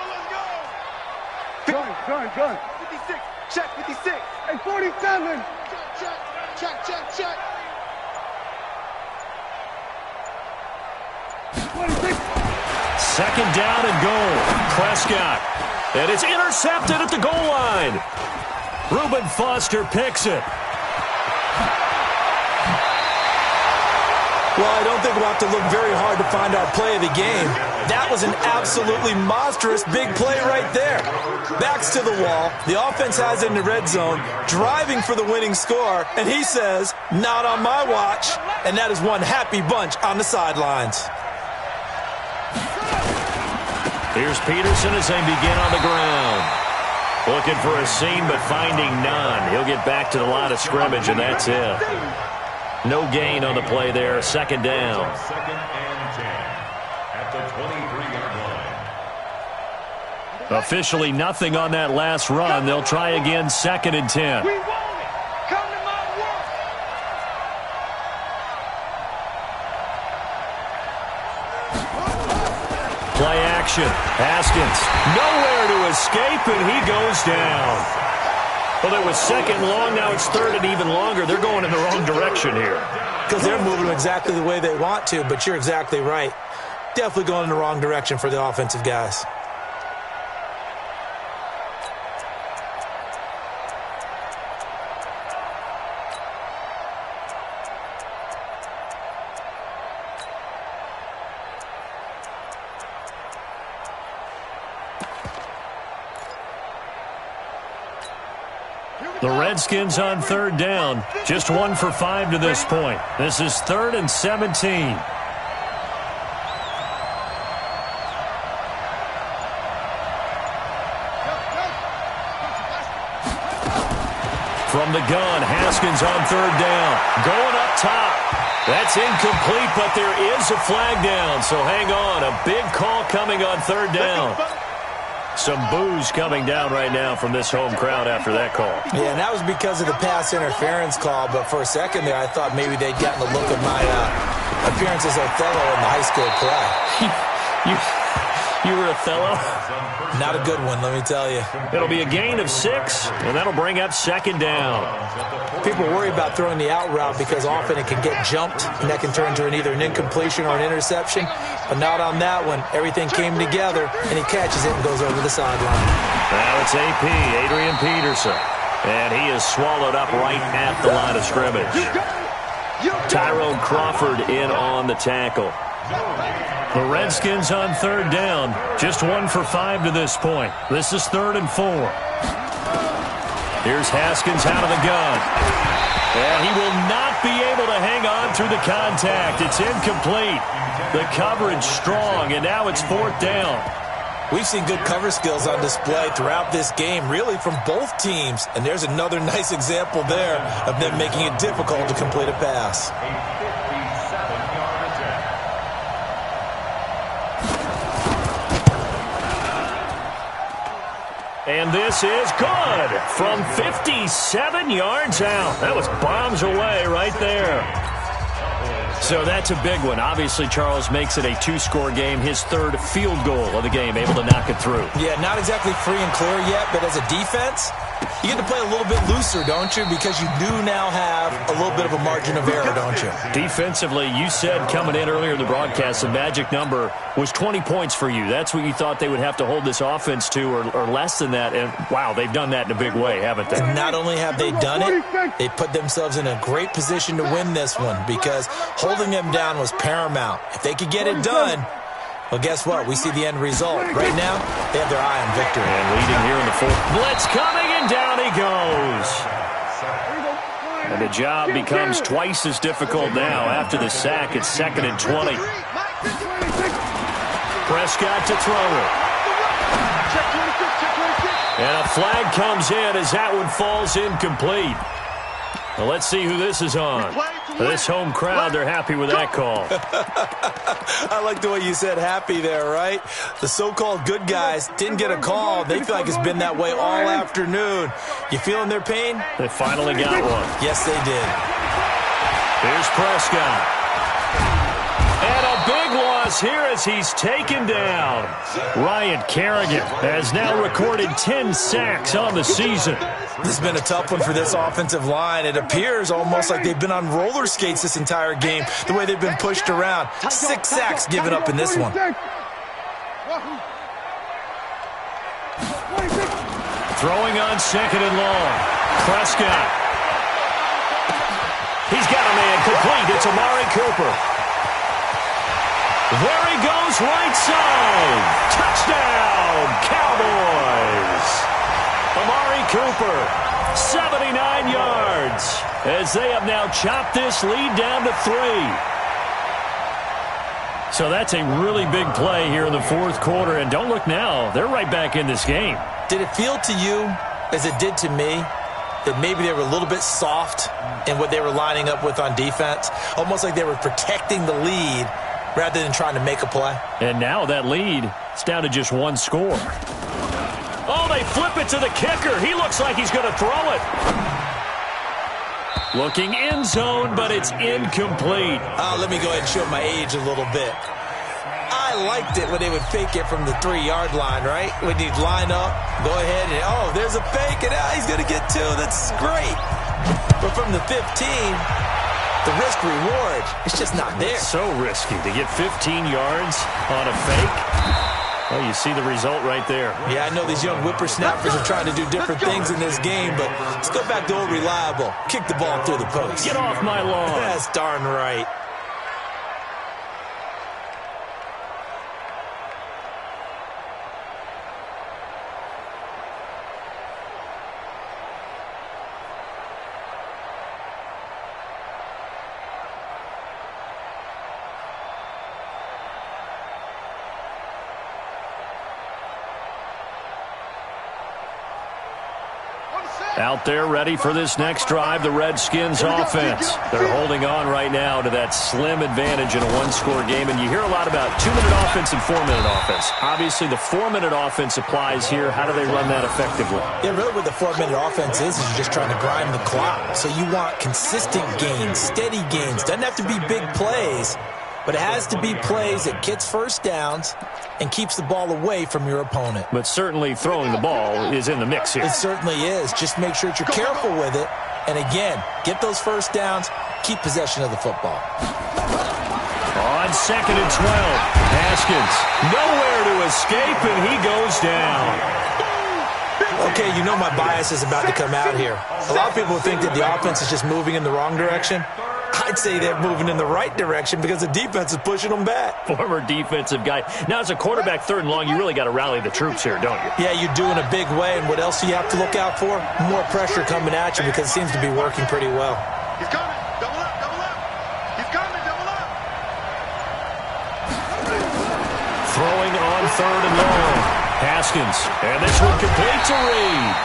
Gun. 56. Check, 56. Hey, 47. Check. 26. 2nd down and goal. Prescott. And it's intercepted at the goal line. Reuben Foster picks it. Well, I don't think we'll have to look very hard to find our play of the game. That was an absolutely monstrous big play right there. Backs to the wall. The offense has it in the red zone, driving for the winning score, and he says, not on my watch. And that is one happy bunch on the sidelines. Here's Peterson as they begin on the ground. Looking for a seam, but finding none. He'll get back to the line of scrimmage, and that's it. No gain on the play there. 2nd down. 2nd and 10 at the 23-yard line. Officially nothing on that last run. They'll try again. 2nd and 10. We want it. Come to my work. Play action. Haskins. Nowhere to escape, and he goes down. Well, it was 2nd long. Now it's 3rd and even longer. They're going in the wrong direction here. Because they're moving exactly the way they want to, but you're exactly right. definitely going in the wrong direction for the offensive guys. The Redskins on third down. Just 1 for 5 to this point. This is 3rd and 17. From the gun, Haskins on third down. Going up top. That's incomplete, but there is a flag down. So hang on. A big call coming on third down. Some boos coming down right now from this home crowd after that call. Yeah, and that was because of the pass interference call. But for a second there, I thought maybe they'd gotten a look at my appearance as Othello in the high school play. You were Othello? Not a good one, let me tell you. It'll be a gain of 6, and that'll bring up 2nd down. People worry about throwing the out route because often it can get jumped, and that can turn into either an incompletion or an interception. But not on that one. Everything came together, and he catches it and goes over the sideline. Now it's AP, Adrian Peterson. And he is swallowed up right at the line of scrimmage. Tyrone Crawford in on the tackle. The Redskins on third down. Just 1 for 5 to this point. This is 3rd and 4. Here's Haskins out of the gun. And he will not be able to hang on through the contact. It's incomplete. The coverage strong, and now it's 4th down. We've seen good cover skills on display throughout this game, really from both teams. And there's another nice example there of them making it difficult to complete a pass. And this is good from 57 yards out. That was bombs away right there. So that's a big one. Obviously, Charles makes it a 2-score game. His 3rd field goal of the game, able to knock it through. Yeah, not exactly free and clear yet, but as a defense, you get to play a little bit looser, don't you? Because you do now have a little bit of a margin of error, don't you? Defensively, you said coming in earlier in the broadcast, the magic number was 20 points for you. That's what you thought they would have to hold this offense to, or less than that. And, wow, they've done that in a big way, haven't they? And not only have they done it, they put themselves in a great position to win this one because holding them down was paramount. If they could get it done, well, guess what? We see the end result. Right now, they have their eye on victory. And leading here in the 4th. Blitz coming, and down he goes. And the job becomes twice as difficult now. After the sack, it's 2nd and 20. Prescott to throw it. And a flag comes in as that one falls incomplete. Well, let's see who this is on. This home crowd, they're happy with that call. I like the way you said happy there, right? The so-called good guys didn't get a call. They feel like it's been that way all afternoon. You feeling their pain? They finally got one. Yes, they did. Here's Prescott. And a big loss here as he's taken down. Ryan Kerrigan has now recorded 10 sacks on the season. This has been a tough one for this offensive line. It appears almost like they've been on roller skates this entire game, the way they've been pushed around. 6 sacks given up in this one. Throwing on 2nd and long. Prescott. He's got a man complete. It's Amari Cooper. There he goes, right side. Touchdown, Cowboys. Amari Cooper, 79 yards, as they have now chopped this lead down to 3. So that's a really big play here in the 4th quarter. And don't look now, they're right back in this game. Did it feel to you, as it did to me, that maybe they were a little bit soft in what they were lining up with on defense? Almost like they were protecting the lead rather than trying to make a play. And now that lead, it's down to just 1 score. Oh, they flip it to the kicker. He looks like he's going to throw it. Looking end zone, but it's incomplete. Let me go ahead and show my age a little bit. I liked it when they would fake it from the 3-yard line, right? When you'd line up, go ahead and, oh, there's a fake, and he's going to get 2. That's great. But from the 15, the risk-reward, it's just not there. It's so risky to get 15 yards on a fake. Well, you see the result right there. Yeah, I know these young whippersnappers are trying to do different things in this game, but let's go back to old reliable. Kick the ball through the post. Get off my lawn. That's darn right. Out there ready for this next drive, the Redskins offense. They're holding on right now to that slim advantage in a one-score game, and you hear a lot about 2-minute offense and 4-minute offense. Obviously, the 4-minute offense applies here. How do they run that effectively? Yeah, really what the 4-minute offense is you're just trying to grind the clock. So you want consistent gains, steady gains. Doesn't have to be big plays, but it has to be plays that gets first downs and keeps the ball away from your opponent. But certainly throwing the ball is in the mix here. It certainly is. Just make sure that you're careful with it. And again, get those first downs, keep possession of the football. On 2nd and 12, Haskins nowhere to escape, and he goes down. Okay, you know my bias is about to come out here. A lot of people think that the offense is just moving in the wrong direction. I'd say they're moving in the right direction because the defense is pushing them back. Former defensive guy. Now, as a quarterback, 3rd and long, you really got to rally the troops here, don't you? Yeah, you do in a big way. And what else do you have to look out for? More pressure coming at you because it seems to be working pretty well. He's coming. Double up, double up. He's coming, double up. Throwing on 3rd and long. Haskins. And this one complete to Reed.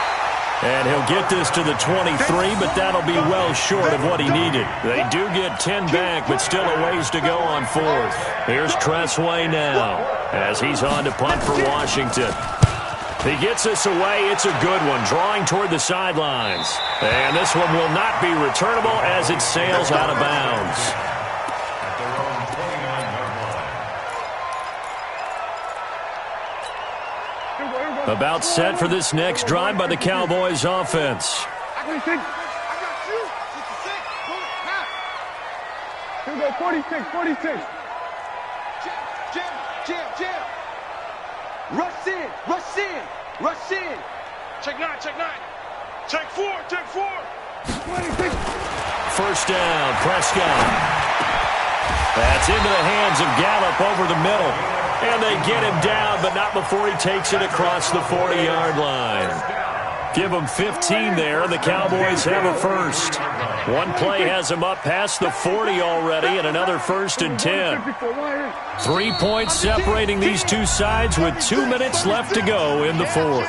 And he'll get this to the 23, but that'll be well short of what he needed. They do get 10 back, but still a ways to go on 4th. Here's Tressway now as he's on to punt for Washington. He gets this away. It's a good one, drawing toward the sidelines. And this one will not be returnable as it sails out of bounds. About set for this next drive by the Cowboys offense. I got you. 66. Here we go, 46, 46. Jam. Rush in. Check 9. Check 4. 26. First down, Prescott. That's into the hands of Gallup over the middle. And they get him down, but not before he takes it across the 40-yard line. Give him 15 there, and the Cowboys have a first. One play has him up past the 40 already, and another 1st and 10. 3 points separating these two sides with 2 minutes left to go in the 4th.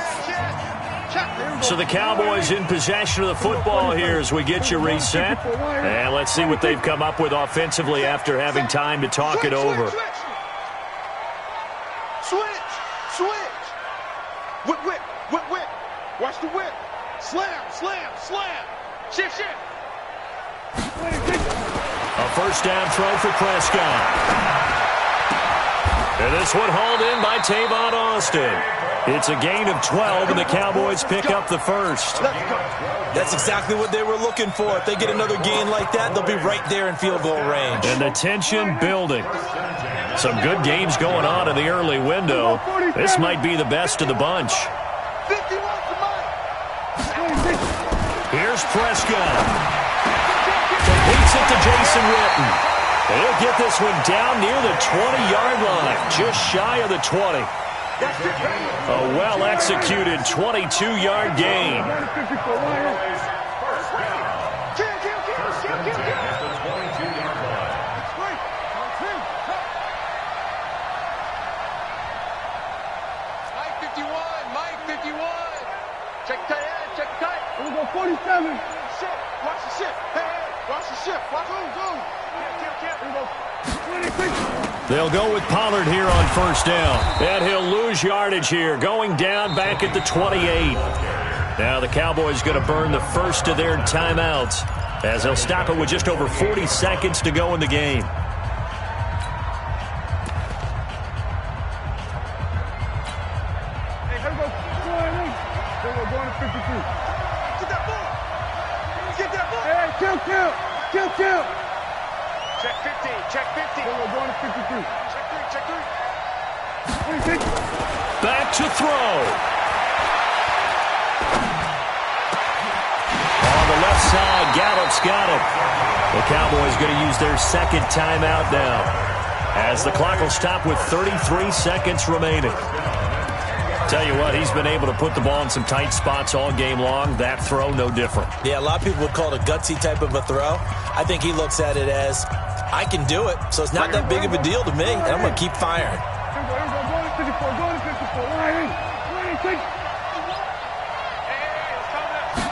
So the Cowboys in possession of the football here as we get you reset. And let's see what they've come up with offensively after having time to talk it over. Whip. Watch the whip. Slam. Shift. A first down throw for Prescott. And this one hauled in by Tavon Austin. It's a gain of 12, and the Cowboys pick up the first. That's exactly what they were looking for. If they get another gain like that, they'll be right there in field goal range. And the tension building. Some good games going on in the early window. This might be the best of the bunch. Here's Prescott. Completes it to Jason Witten. He'll get this one down near the 20-yard line, just shy of the 20. A well-executed 22-yard gain. Mike 51. Check tight. We're going to go 47. Watch the ship. Hey, watch the ship. Watch who's. They'll go with Pollard here on first down. And he'll lose yardage here, going down back at the 28. Now the Cowboys going to burn the first of their timeouts as they'll stop it with just over 40 seconds to go in the game. Hey, here we go. Then we're going to 52. Get that ball. Hey, kill. Check 50. We're going to 53. Check 3. 26. Back to throw. On the left side, Gallup's got it. The Cowboys going to use their second timeout now, as the clock will stop with 33 seconds remaining. Tell you what, he's been able to put the ball in some tight spots all game long. That throw, no different. Yeah, a lot of people would call it a gutsy type of a throw. I think he looks at it as, I can do it, so it's not that big of a deal to me, and I'm going to keep firing. Go to 54. Go to 54. Line 26.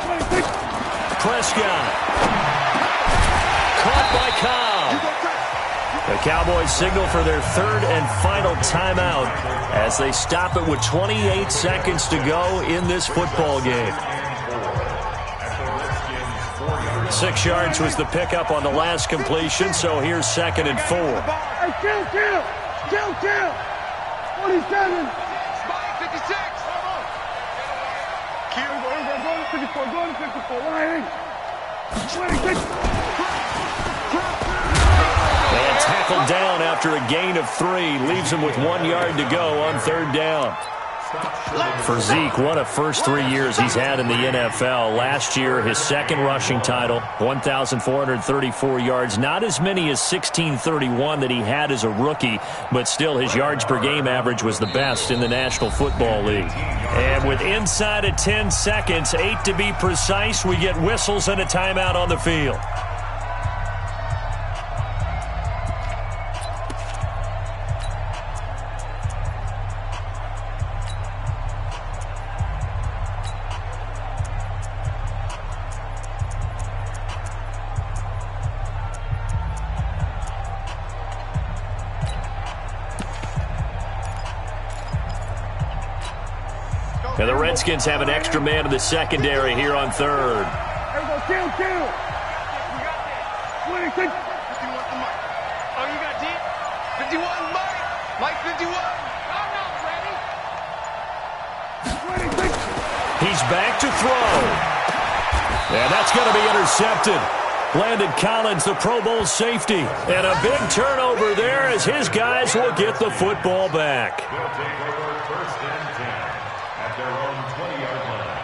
26. Prescott. Caught by Cobb. The Cowboys signal for their third and final timeout as they stop it with 28 seconds to go in this football game. 6 yards was the pickup on the last completion, so here's 2nd and 4. Hey, kill. 47. Spike 56. Go to 54. Go to 54. Line 26. And tackled down after a gain of 3. Leaves him with 1 yard to go on 3rd down. For Zeke, what a first 3 years he's had in the NFL. Last year, his second rushing title, 1,434 yards. Not as many as 1,631 that he had as a rookie, but still his yards per game average was the best in the National Football League. And with inside of 10 seconds, 8 to be precise, we get whistles and a timeout on the field. And the Redskins have an extra man in the secondary here on 3rd. Kill. 26. 51 to Mike. Oh, you got deep? 51, Mike. Mike 51. I'm not ready. 26. He's back to throw. And that's going to be intercepted. Landon Collins, the Pro Bowl safety. And a big turnover there as his guys will get the football back. They'll take over 1st and 10 at their own 20-yard line.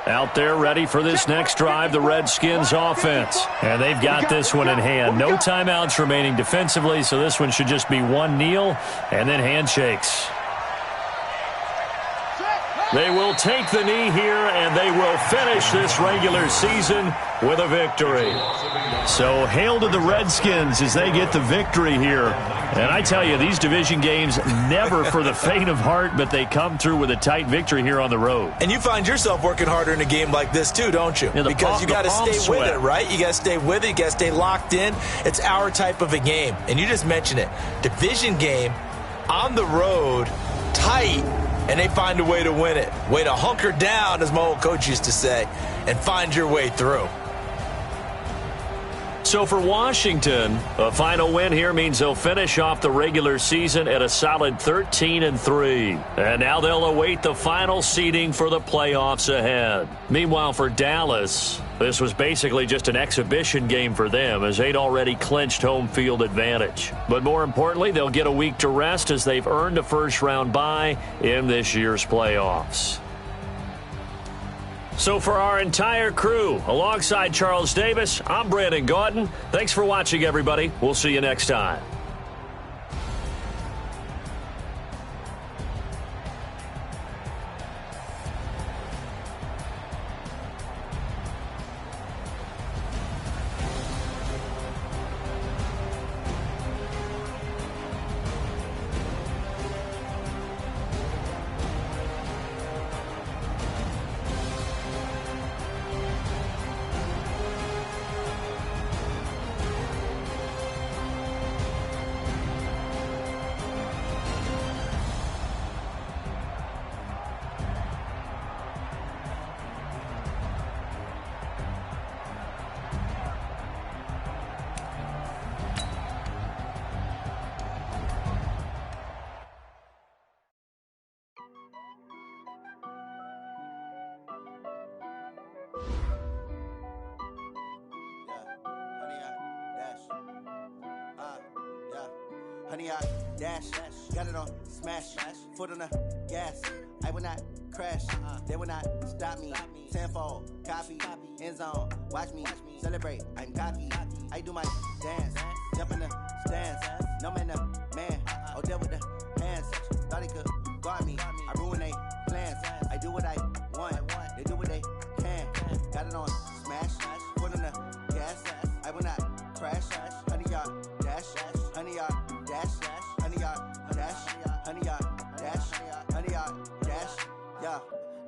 Out there ready for this next drive, the Redskins offense. And they've got this one in hand. No timeouts remaining defensively, so this one should just be one kneel and then handshakes. They will take the knee here, and they will finish this regular season with a victory. So hail to the Redskins as they get the victory here. And I tell you, these division games, never for the faint of heart, but they come through with a tight victory here on the road. And you find yourself working harder in a game like this too, don't you? Yeah, because you got to stay with it, right? You got to stay with it. You got to stay locked in. It's our type of a game. And you just mentioned it. Division game, on the road, tight, and they find a way to win it. Way to hunker down, as my old coach used to say, and find your way through. So for Washington, a final win here means they'll finish off the regular season at a solid 13-3. And now they'll await the final seeding for the playoffs ahead. Meanwhile, for Dallas, this was basically just an exhibition game for them as they'd already clinched home field advantage. But more importantly, they'll get a week to rest as they've earned a first-round bye in this year's playoffs. So for our entire crew, alongside Charles Davis, I'm Brandon Gaudin. Thanks for watching, everybody. We'll see you next time. 100 yard dash. Got it on smash. Foot on the gas. I will not crash. They will not stop me. Tenfold, copy, end zone. Watch me celebrate. I'm cocky. I do my dance. Jump in the stands. No man, man. Oh, there with the hands. Thought he could guard me. I ruin they plans. I do what I want. They do what they can. Got it on smash. Foot on the gas. I will not crash. 100 yard dash. 100 yard dash. 100 yard dash. 100 yard dash. 100 yard dash. Yeah.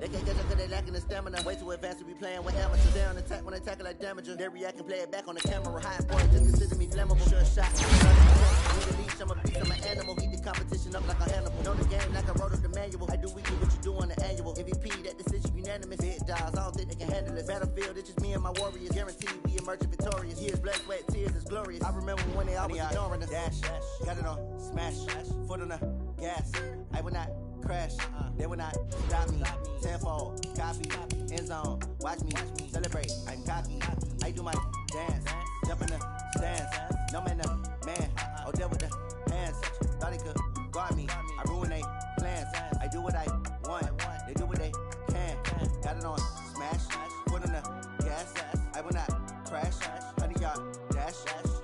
They can't catch up cause they lacking the stamina. Way too advanced to be playing with amateurs. They on attack when they tackle like damager. They react and play it back on the camera. High point, just consider me flammable. Sure shot. When you leash, I'm a beast, I'm an animal. Heat the competition up like a Hannibal. Know the game like I wrote up the manual. I do weekly what you do on the annual. MVP, that decision unanimous. Big dogs, I don't think they can handle it. Battlefield, it's just me and my warriors. Guaranteed we emerge victorious. Years, blood, sweat, tears, it's glorious. I remember when they always ignoring us. Dash, got it on smash. Foot on the gas. I will not crash. They will not stop me. Tenfold, copy, end zone. Watch me celebrate. I'm cocky. I do my dance. Jump in the stands. No man, man. Oh, there with the hands. Thought he could guard me. I ruin they plans. I do what I want. They do what they can. Got it on smash. Foot on the gas. I will not crash. 100 yard dash.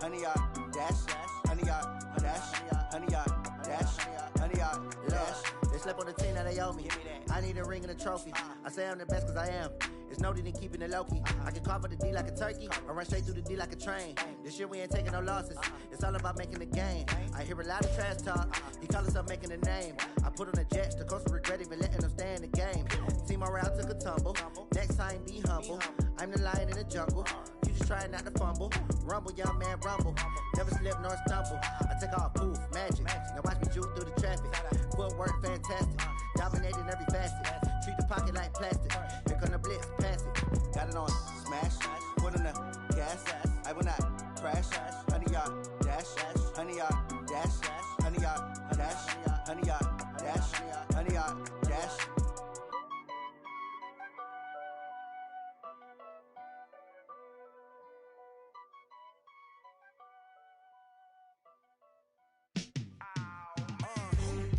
100 yard dash. 100 yard dash. 100 yard dash. 100 yard dash. They slept on the team that they owe me. I need a ring and a trophy. I say I'm the best cause I am. It's no need in keeping it low-key. I can carve up the D like a turkey or run straight through the D like a train. This year we ain't taking no losses. It's all about making the game. I hear a lot of trash talk. He call himself making a name. I put on the Jets. The coach will regret even letting them stay in the game. Team morale took a tumble. Next time be humble. I'm the lion in the jungle. You just try not to fumble. Rumble, young man, rumble. Never slip nor stumble. I take off, poof, magic. Now watch me juke through the traffic. Footwork fantastic. Dominating every facet. Treat the pocket like plastic. Here come the blitz, pass it. Got it on smash. Foot on the gas. I will not crash. 100 yard dash. 100 yard dash. 100 yard dash. 100 yard dash. 100 yard dash.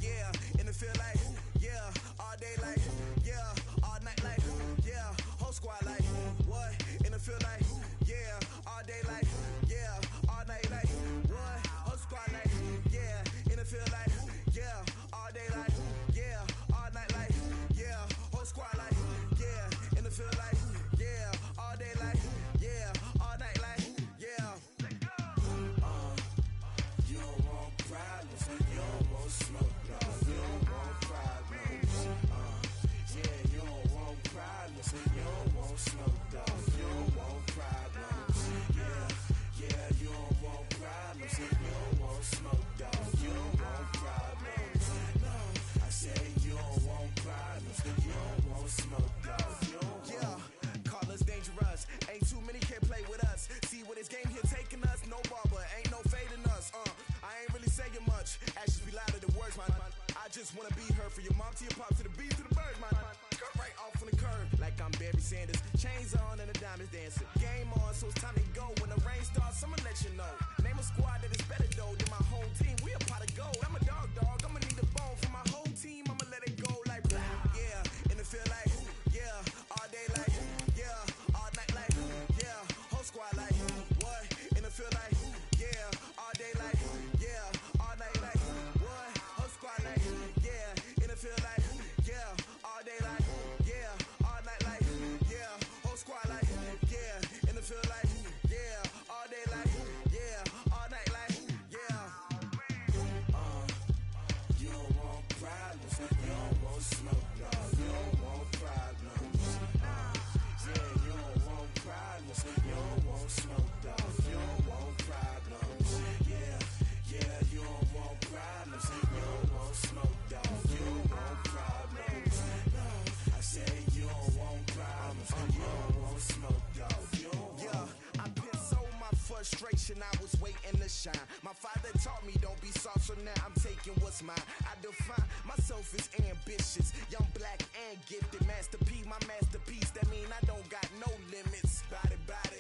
Yeah, in the field like, yeah, all day like, yeah, all night like, yeah, whole squad like, what? In the field like, yeah, all day like, yeah, all night like, what? Whole squad like, yeah, in the field like, yeah, all day like, yeah, all night like, yeah, whole squad like, yeah, in the field like, yeah, all day like, yeah, all night like, yeah. You don't want problems, you don't want smoke, dog. You don't want problems. Yeah, you don't want problems, you don't want smoke, dog. You don't want problems. Yeah, you don't want problems, you don't want smoke, dog. You don't want problems. No, I said you don't want problems, you don't want smoke, dog. Yeah, call us dangerous. Ain't too many can play with us. See where this game here taking us. No barber, ain't no fading us. I ain't really saying much. Actions be louder than words, man. I just wanna be heard from your mom to your pop to the beat to the birds, man. Cut right off on the curb, like I'm Barry Sanders. Chains on and the diamonds dancing. Game on, so it's time to go. When the rain starts, I'ma let you know. Name a squad that is better though than my home team. We a pot of gold. I'm a dog. I'ma need a bone for my whole team. I'ma let it go like blah. Yeah, in the field like, yeah, all day like, yeah, all night like, yeah, whole squad like, what? In the field like, yeah, all day like, yeah, all night like, what? Whole squad like, yeah, in the field like, yeah, all day like, yeah, all night like, yeah, whole squad like, yeah, in the field like, yeah, all day like, yeah, all night like, yeah. You don't want problems, you don't want smoke, dog. You don't want problems. Yeah, you don't want problems, you don't want smoke, dog. You don't want problems. Yeah, you don't want problems, you don't want smoke, dog. You don't want problems. No, I said you don't want problems, you don't want smoke, dog. Yeah, I pissed so my frustration, I was waiting to shine. My father taught me don't be soft, so now I'm taking what's mine. I define myself as ambitious, young, black, and gifted. Master P, my masterpiece, that mean I don't got no limits. Bout it,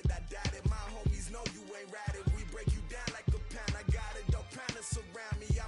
I doubt it. My homies know you ain't ratted. We break you down like a pound. I got it, don't pound to surround me.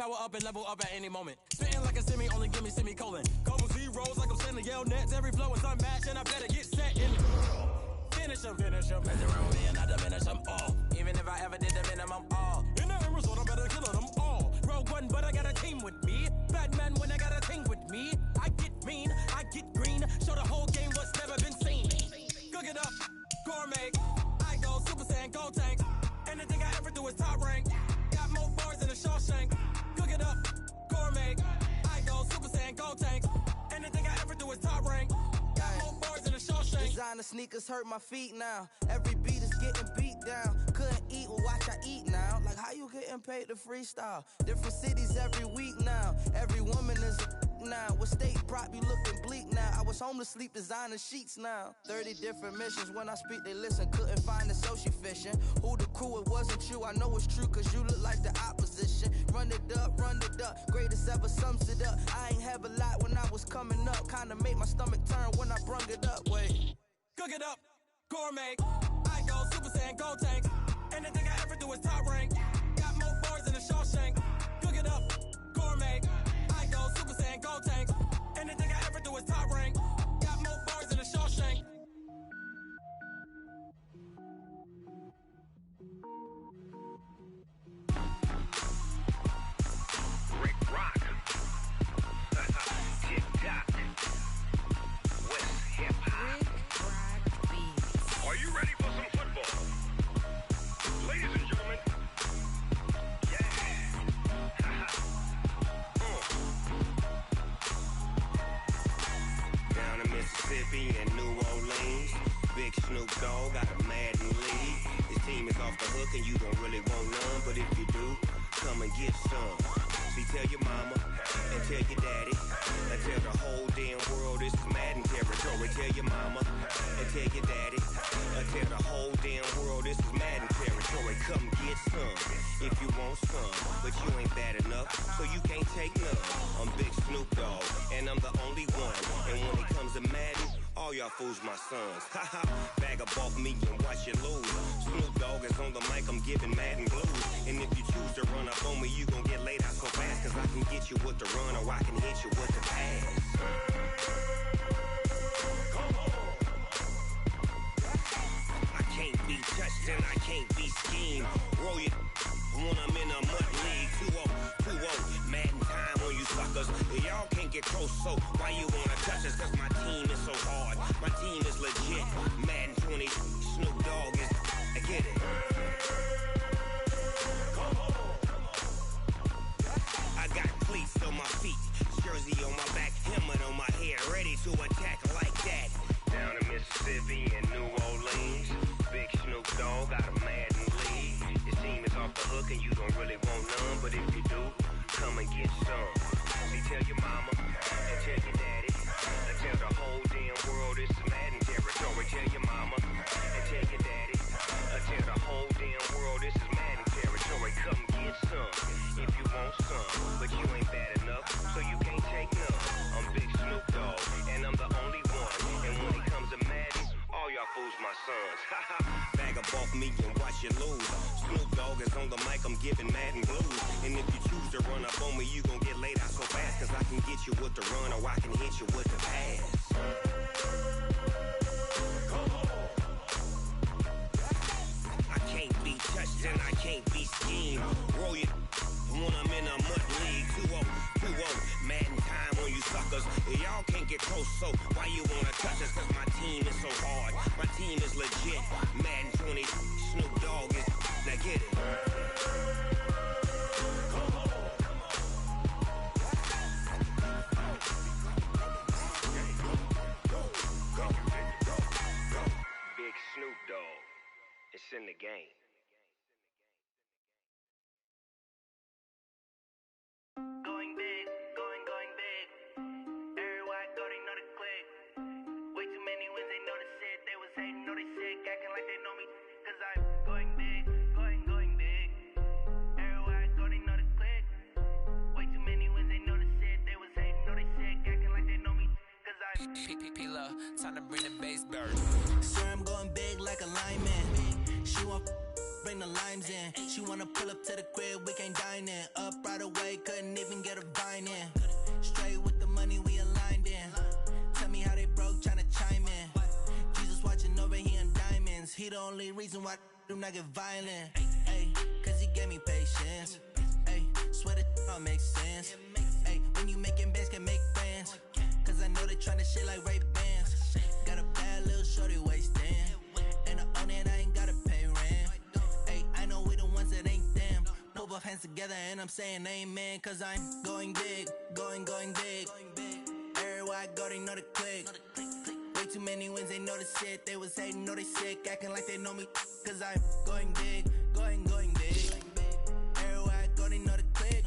power up and level up at any moment. Spitting like a semi, only give me semicolon. Couple zeros like I'm sending yell nets. Every flow is unmatched, and I better get set in. Finish them. Mess around with me and I diminish them all. Even if I ever did the minimum, all. In the end result, I better kill them all. Rogue One, but I got a team with me. Batman when I got a team with me. I get mean, I get green. Show the whole game what's never been seen. Cook it up, gourmet. I go Super Saiyan, go tank. Anything I ever do is top rank. Got more bars than a Shawshank. Cook it up, gourmet. I go Super Saiyan, go tank. Anything I ever do is top rank. Got more bars than a Shawshank. Designer sneakers hurt my feet now. Every beat is getting beat down. Couldn't eat, well watch I eat now. Like how you getting paid to freestyle? Different cities every week now. Every woman is a now. With state prop, you looking bleak now. I was home to sleep, designer sheets now. 30 different missions. When I speak, they listen. Couldn't find the social fishing. Who the crew, it wasn't you. I know it's true, cause you look like the opposition. Run it up. Greatest ever sums it up. I ain't have a lot when I was coming up. Kinda made my stomach turn when I brung it up. Wait. Cook it up, gourmet. I go Super Saiyan, go tank. Anything I ever do is top rank. Got more bars than a Shawshank. Cook it up, gourmet. I go Super Saiyan, go tank. Anything I ever do is top rank. Got more bars than a Shawshank. Rick Rock. Tick-tock. West hip-hop. Are you ready for some football? Ladies and gentlemen. Yeah. Down in Mississippi and New Orleans, Big Snoop Dogg got a Madden lead. His team is off the hook and you don't really want none, but if you do, come and get some. See, tell your mama and tell your daddy and tell the whole damn world this is Madden territory. Tell your mama and tell your daddy and tell the whole damn world this is Madden territory. Come get some if you want some, but you ain't bad enough, so you can't take none. I'm Big Snoop Dogg and I'm the only one. And when it comes to Madden, all y'all fools my sons. Haha, bag up off me and watch you lose. Snoop Dogg is on the mic, I'm giving Madden blues. And if you choose to run up on me, you gon' get laid out so fast. Cause I can get you with the run or I can hit you with the pass. Come on. I can't be touched and I can't be schemed. Roll it when I'm in a mud league. 2-0, Madden time on you suckers. Y'all can't get close, so why you wanna touch us? Cause my team is so hard, my team is legit. Madden 20, Snoop Dogg is, I get it. I got cleats on my feet, jersey on my back, helmet on my head, ready to attack like that. Down in Mississippi and New Orleans, Big Snoop Dogg got a Madden lead. His team is off the hook and you don't really want none, but if you do, come and get some. See, tell your mama and tell your daddy and tell the whole damn world this is Madden territory. Tell your mama and tell your daddy and tell the whole damn world this is Madden territory. Come get some if you want some, but you ain't bad enough, so you can't take none. I'm Big Snoop Dogg and I'm the only one. And when it comes to Madden, all y'all fools my sons. Haha, bag up off me and watch you lose. Snoop Dogg is on the mic, I'm giving Madden blues. And if you choose to run up on me, you gon' get laid out so fast. Cause I can get you with the run or I can hit you with the pass. Come on. I can't be touched and I can't be schemed. Roll it when I'm in a mud league. 2-0, Madden time on you suckers. Y'all can't get close, so why you wanna touch us? Cause my team is so hard, my team is legit. Madden 20, Snoop Dogg is, now get it. Big Snoop Dogg, it's in the game. Going big, going big. Everywhere I go, they know the click. Way too many wins, they know the shit. They was hating, know they sick, acting like they know me. Cause I'm going big, going big. Everywhere I go, they know the click. Way too many wins, they know the shit. They was hating, know they sick, acting like they know me. Cause I'm P-P-P-Love, time to bring the bass bird. Swear I'm going big like a lineman. She want bring the limes in. She wanna pull up to the crib, we can't dine in. Up right away, couldn't even get a vine in. Straight with the money we aligned in. Tell me how they broke, tryna chime in. Jesus watching over, he in diamonds. He the only reason why I do not get violent. Ay, cause he gave me patience. Ay, swear that all makes sense. Ay, when you making bands, can make friends. Cause I know they tryna shit like Ray-Bans. Got a bad little shorty wasting. And I own it, I ain't gotta pay rent. Ay, I know we the ones that ain't them. Put both hands together and I'm saying amen. Cause I'm going big, going big. Everywhere I go, they know the click. Way too many wins, they know the shit. They was hating, know they sick, acting like they know me. Cause I'm going big, going big. Everywhere I go, they know the click.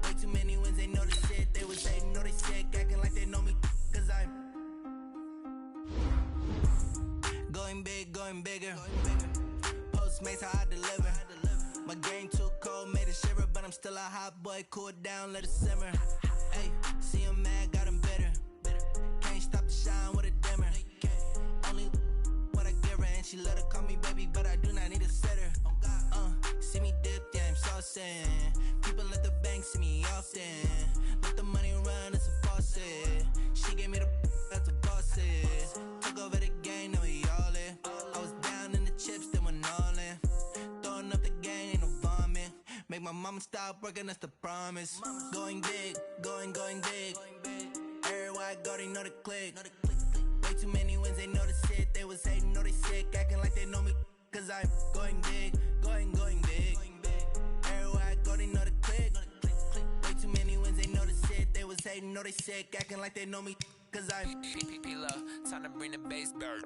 Way too many wins, they know the shit. They was hating, know they sick, acting like they know me. Cause I'm going big, going bigger. Postmates, how I deliver. My game too cold, made it shiver. But I'm still a hot boy, cool it down, let it simmer. Hey, see him mad, got him bitter. Can't stop the shine with a dimmer. Only what I give her, and she let her call me baby, but I do not need a sitter. See me dip, yeah, I'm saucing. People at the bank see me often. Let the money run, it's a faucet. She gave me the that's a boss is. Took over the game, now we all in. I was down in the chips, then went all in. Throwing up the game, ain't no vomit. Make my mama stop working, that's the promise. Going big, going big. Everywhere I go, they know the click. Way too many wins, they know the shit. They was hating, know they sick, acting like they know me. Cause I'm going big, going big. Everywhere I go, they know the click. Way too many wins, they know the shit. They was hating, know they sick, acting like they know me. Cause I'm P-P-P-Love, time to bring the bass bird.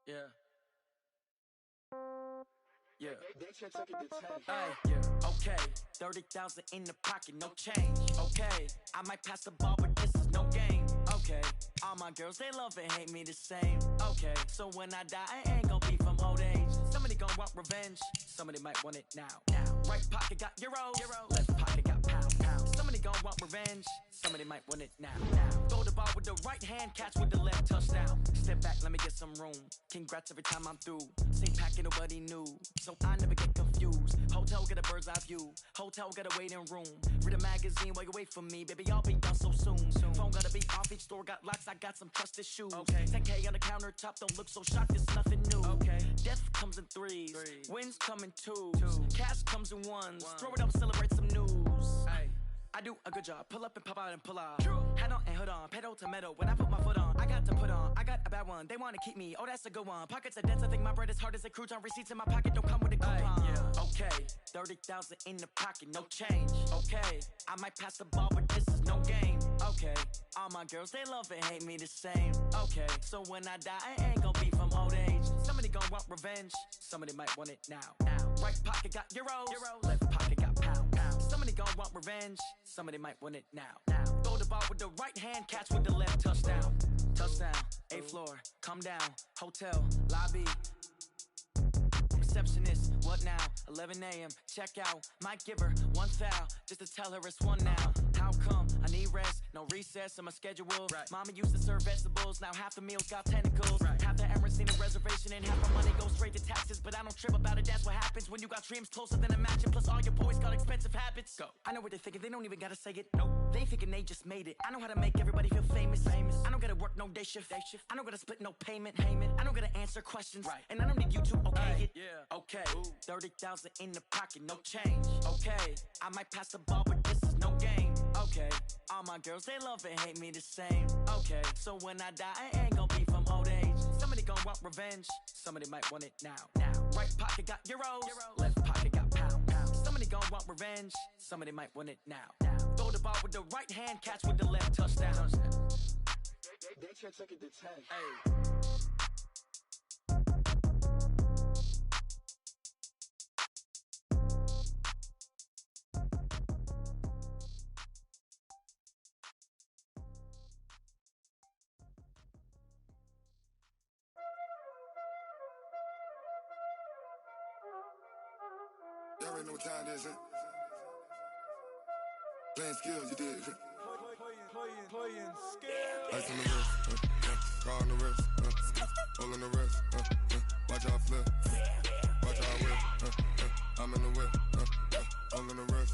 Yeah. Yeah. Ay, yeah. Okay. 30,000 in the pocket, no change. Okay. I might pass the ball, but this is no game. Okay. All my girls, they love and hate me the same. Okay. So when I die, I ain't gon' be from old age. Somebody gon' want revenge. Somebody might want it now. Right pocket got euros. Left pocket got pound. Somebody gon' want revenge. Somebody might want it now. Throw the ball with the right hand, catch with the left, touchdown. Step back, let me get some room. Congrats every time I'm through. Same packet, nobody knew, so I never get confused. Hotel got a bird's eye view. Hotel got a waiting room. Read a magazine while you wait for me, baby. I'll be done so soon. Phone gotta be off, each store got locks. I got some trusted shoes. Okay. 10K on the countertop, don't look so shocked. It's nothing new. Okay. Death comes in threes. Wins come in twos. Cash comes in ones. Throw it up, celebrate some news. Ay. I do a good job, pull up and pop out and pull out. Head on and hood on, pedal to metal. When I put my foot on, I got to put on. I got a bad one, they wanna keep me. Oh, that's a good one. Pockets are dense, I think my bread is hard as a crouton. Receipts in my pocket don't come with a coupon. Yeah. Okay, 30,000 in the pocket, no change. Okay, I might pass the ball, but this is no game. Okay, all my girls, they love and hate me the same. Okay, so when I die, I ain't gon' be from old age. Somebody gon' want revenge. Somebody might want it now. Right pocket got euros. Left pocket got pound. Somebody gon' want revenge. Somebody might want it now. Throw the ball with the right hand, catch with the left, touchdown. Touchdown, 8th floor, come down, hotel, lobby. Receptionist, what now? 11 a.m., check out. Might give her one foul, just to tell her it's one now. How come? I need rest, no recess in my schedule. Right. Mama used to serve vegetables, now half the meals got tentacles. Right. Half the Emirates need a reservation and half my money goes straight to taxes. But I don't trip about it, that's what happens when you got dreams closer than a match. And plus all your boys got expensive habits. Go. I know what they're thinking, they don't even gotta say it. Nope. They thinking they just made it. I know how to make everybody feel famous. I don't gotta work no day shift. I don't gotta split no payment. I don't gotta answer questions. Right. And I don't need you to okay it. Yeah. Okay, 30,000 in the pocket, no change. Okay, I might pass the ball, but this is no game. Okay, all my girls, they love and hate me the same. Okay, so when I die, I ain't gon' be from old age. Somebody gon' want revenge. Somebody might want it now. Right pocket got euros. Left pocket got pound. Somebody gon' want revenge. Somebody might want it now. Throw the ball with the right hand, catch with the left, touchdown. They took it to 10. Hey. Y'all already know what time it is, huh? Playing skills, you did. Playing skills. Ice on the wrist, car on the wrist, all on the wrist, watch out flip, watch out whip, I'm in the whip, all on the wrist,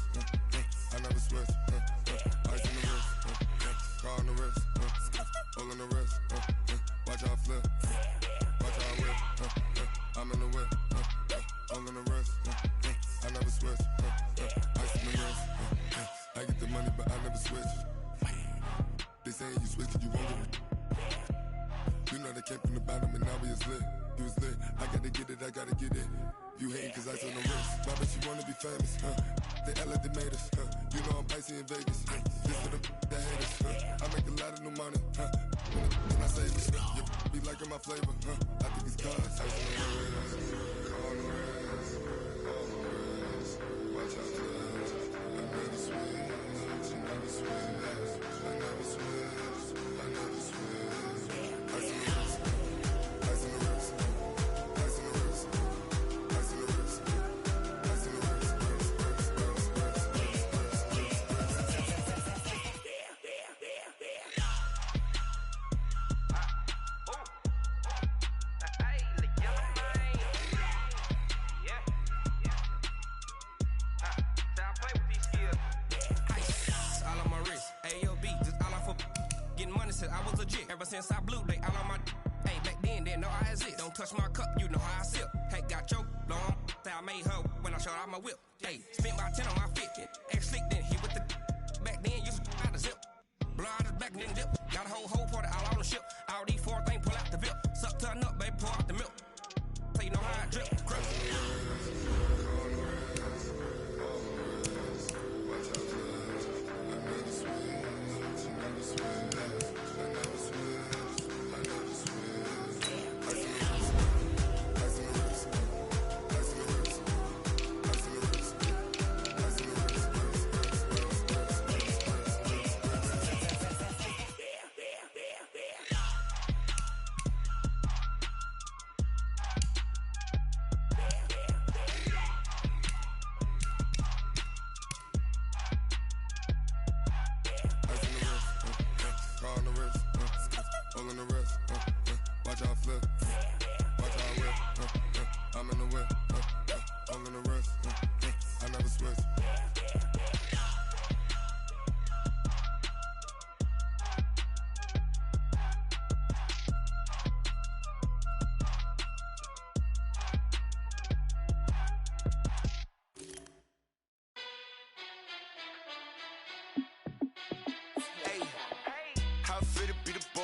I never switch, ice on the wrist, car on the wrist, all on the wrist, watch out flip, watch out whip, I'm in the whip, all on the wrist, I never switch, ice on the wrist, I get the money but I never switch. They saying you switch and you won't get it. You know they came from the bottom and now we is lit. You was lit, I gotta get it, I gotta get it. You hating cause ice on the wrist. Why bet you wanna be famous, huh? They LA, they made us, huh? You know I'm icy in Vegas, This for the haters, I make a lot of new money, When I say this, you be liking my flavor, I think it's cause ice on the wrist, on the wrist, on the wrist. Watch out for this, I never switch, I never switch. I never switch, I never switch. Ice on the wrist, ice on the wrist, ice on the wrist, ice on the wrist, ice on the wrist, I was legit. Ever since I blew, they all on my hey, back then, didn't know I exist. Don't touch my cup, you know how I sip. Hey, got choked, long. Say I made her when I showed out my whip. Hey, spent about 10 on my fit. Ex-slick, then hit with the back then, used to out the zip. Blow out his back, then dip. Got a whole party all on the ship. All these 4 things, pull out the VIP. Suck, turn up, baby, pour out the milk. So you know how I drip. Crap.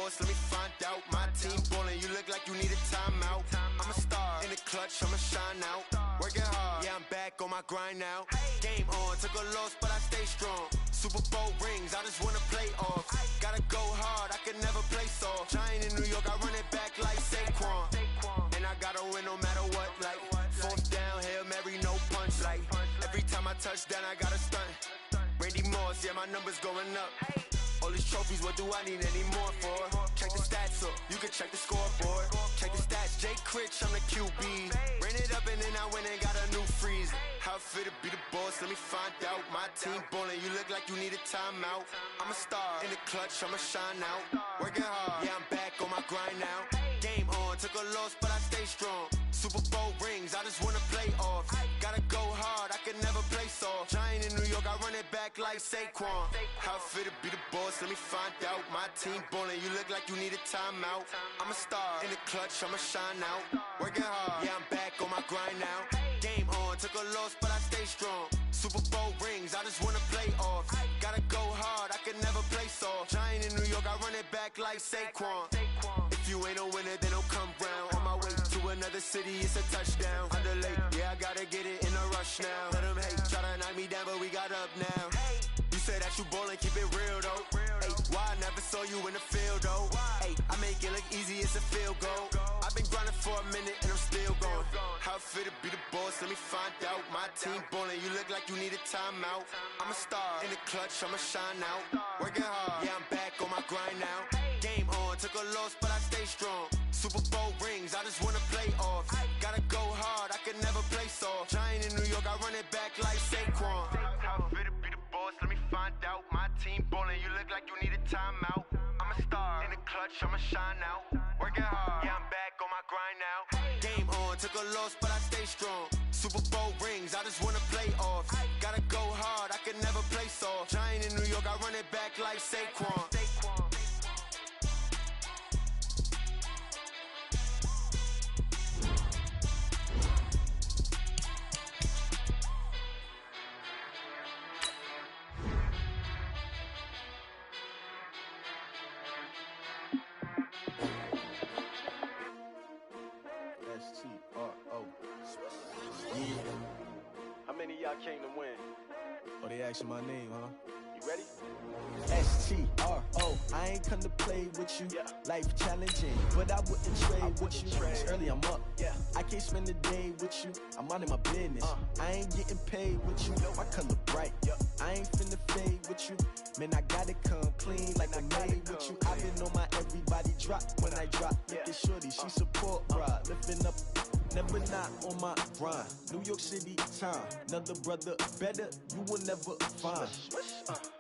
Let me find out. My team ballin', you look like you need a timeout. I'm a star in the clutch, I'ma shine out. Working hard, yeah, I'm back on my grind now. Game on, took a loss, but I stay strong. Super Bowl rings, I just wanna play off. Gotta go hard, I can never play soft. Giant in New York, I run it back like Saquon. And I gotta win no matter what, like 4th down, Hail Mary, no punch. Like every time I touch down, I gotta stunt. Randy Moss, yeah, my numbers going up. All these trophies, what do I need any more for? Check the stats up, you can check the scoreboard. Check the stats, Jay Critch, I'm the QB. Ran it up and then I went and got a new freeze. How it feel to be the boss, let me find out. My team ballin', you look like you need a timeout. I'm a star in the clutch, I'ma shine out. Working hard, yeah, I'm back on my grind now. Game on, took a loss, but I stay strong. Super Bowl rings, I just wanna play off. Gotta go hard, I can never play soft. Giant in New York, I run it back like Saquon. How it feel to be the boss, let me find out. My team ballin', you look like you need a timeout. I'm a star in the clutch, I'ma shine out. Working hard, yeah, I'm back on my grind now. Game on, took a loss, but I stay strong. Super Bowl rings, I just wanna play off. Gotta go hard, I can never play soft. Giant in New York, I run it back like Saquon. If you ain't a winner, then don't come round. On my way to another city, it's a touchdown. Underlay, yeah, I gotta get it in a rush now. Let them hate, try to knock me down, but we got up now. Used said that you ballin', keep it real though. Ay, why I never saw you in the field though? Ay, I make it look easy, it's a field goal. I've been grinding for a minute and I'm still going. How it feel to be the boss, let me find out. My team ballin', you look like you need a timeout. I'm a star in the clutch, I'ma shine out. Working hard, yeah, I'm back on my grind now. Game on, took a loss, but I stay strong. Super Bowl rings, I just wanna play off. Gotta go hard, I can never play soft. Giant in New York, I run it back like Saquon. How it feel to be the boss, let me find out. My team ballin', you look like you need a timeout. I'm a star in the clutch, I'ma shine out. Working hard, yeah, I'm back on my grind now. Game on, took a loss, but I stay strong. Super Bowl rings, I just wanna play off. Gotta go hard, I can never play soft. Giant in New York, I run it back like Saquon. How many of y'all came to win? Oh, they asking my name, huh? You ready? STRO, I ain't come to play with you. Life challenging, but I wouldn't trade with you. It's early, I'm up. I can't spend the day with you. I'm minding my business. I ain't getting paid with you. My color bright. I ain't finna fade with you. Man, I gotta come clean like I made with you. I've been on my everybody drop when I drop. Look at shorty, she support ride. Lifting up, never not on my grind. New York City time, another brother better, you will never find.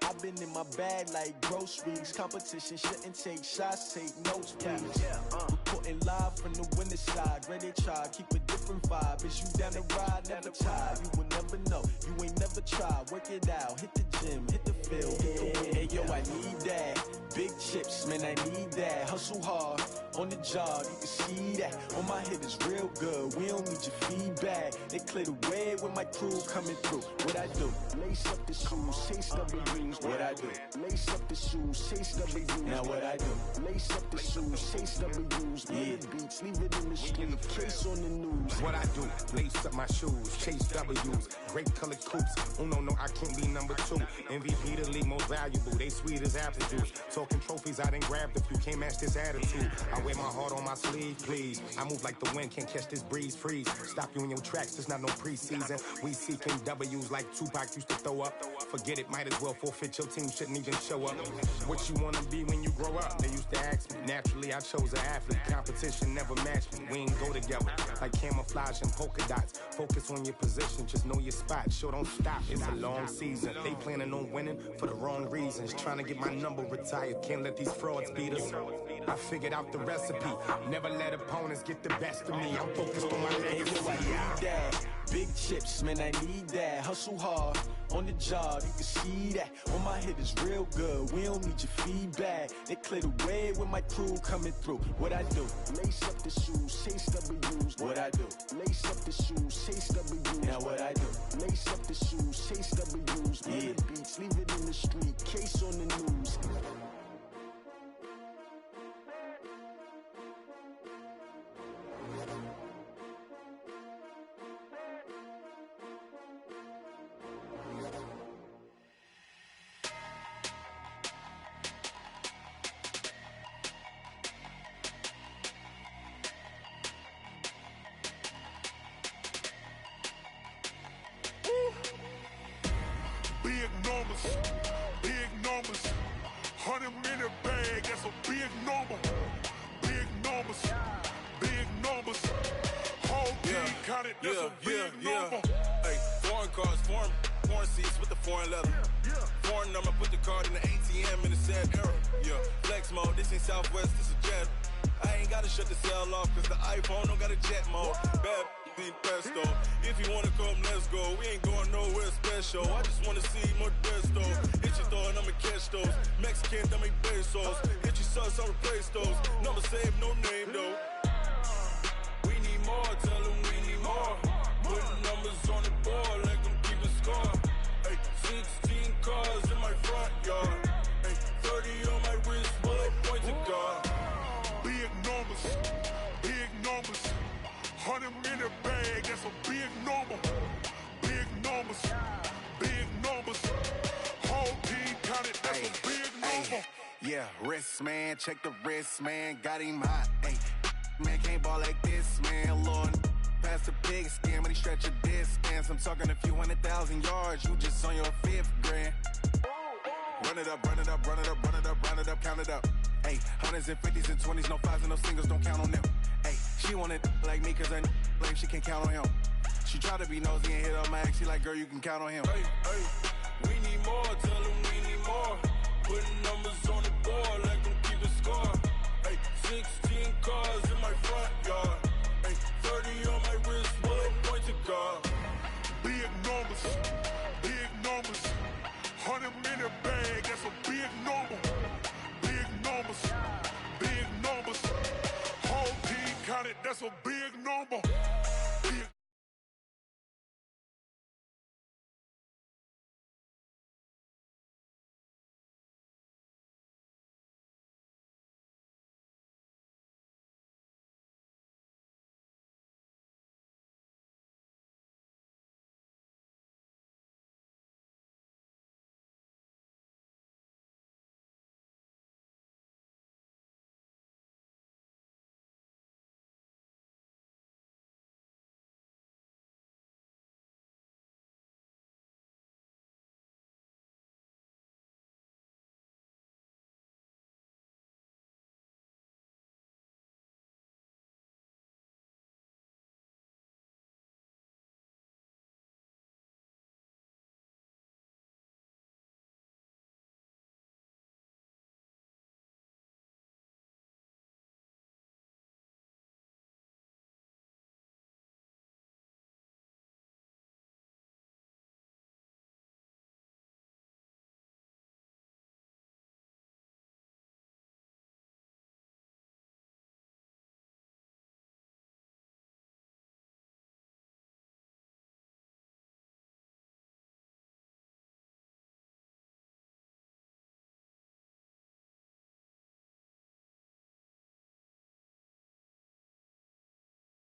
I've been in my bag like groceries. Competition shouldn't take shots, take notes, please. Reporting live from the winter side. Ready to try, keep a different vibe. Is you down the ride, never tired. You will never know, you ain't never tried. Work it out, hit the gym, hit the field, hit the wind. Hey yo, I need that. Big chips, man, I need that. Hustle hard, on the job, you can see that. On my head is real good, we don't need your feedback. They clear the way with my crew coming through. What I do? Lace up the shoes, chase W's. What I do? Lace up the shoes, chase W's. Now what I do? Lace up the shoes, chase W's. Yeah, beats, leave it in the street, case on the news. What I do? Lace up my shoes, chase W's. Great colored coops. Oh no, I can't be number 2. MVP the league most valuable. They sweet as apple juice. Talking trophies, I done grabbed a few. Can't match this attitude. I wear my heart on my sleeve, please. I move like the wind, can't catch this breeze. Freeze. Stop you in your tracks. There's not no preseason. We seeking W's like Tupac used to throw up. Forget it, might as well forfeit. Your team shouldn't even show up. What you wanna be when you grow up? They used to ask me. Naturally, I chose an athlete. Competition never matched me. We ain't go together like camouflage and polka dots. Focus on your position, just know your spot. Sure, don't stop. It's a long season. They planning on winning for the wrong reasons. Trying to get my number retired. Can't let these frauds beat us. I figured out the recipe. Never let opponents get the best of me. I'm focused on my legacy. I need that. Big chips, man, I need that. Hustle hard, on the job, you can see that. On my head is real good, we don't need your feedback. They clear the way with my crew coming through. What I do? Lace up the shoes, chase W's. What I do? Lace up the shoes, chase W's. Now what I do? Lace up the shoes, chase W's. Yeah, beats, leave it in the street, case on the news. Big numbers, 100-minute bag, that's a big number. Big numbers, whole team counted, that's a big number. Hey, foreign cars, foreign seats with the foreign leather. Foreign number, put the card in the ATM in the sad era. Yeah, flex mode, this ain't Southwest, this is Jet. I ain't gotta shut the cell off, cause the iPhone don't got a jet mode. Bad need pesto. If you wanna come, let's go. We ain't going nowhere special. I just wanna see more Modesto. Hit your throw and I'ma catch those. Mexican, that make pesos. Hit your sus, I'll replace those. Number save, no name though. We need more, tell them we need more. Putting numbers on the board, let them keep a score. Hey, 16 cars in my front yard. Hey, 30 on my wrist, bullet point to God. Big numbers, 100-minute bag, that's a big number. Big numbers, whole team wrist, man. Check the wrist, man. Got him hot, ayy. Man, can't ball like this, man. Lord, past the pig skin when he stretch a distance. I'm talking a few 100,000 yards. You just on your 5th grand. Run it up, run it up, run it up, run it up, run it up, count it up. Ayy, hundreds and 50s and 20s, no 5s and no singles, don't count on them. Ayy, she wanted like me cause her like she can't count on him. She tried to be nosy and hit up my ex, she like, girl, you can count on him. Hey, we need more, tell them we need more. Putting numbers on the board like them keeping score. Hey, 16 cars in my front yard. Hey, 30 on my wrist, bullet point to God. Big numbers, big numbers. 100-minute bag, that's a big number. Big numbers, big numbers. Whole team counted, that's a big number.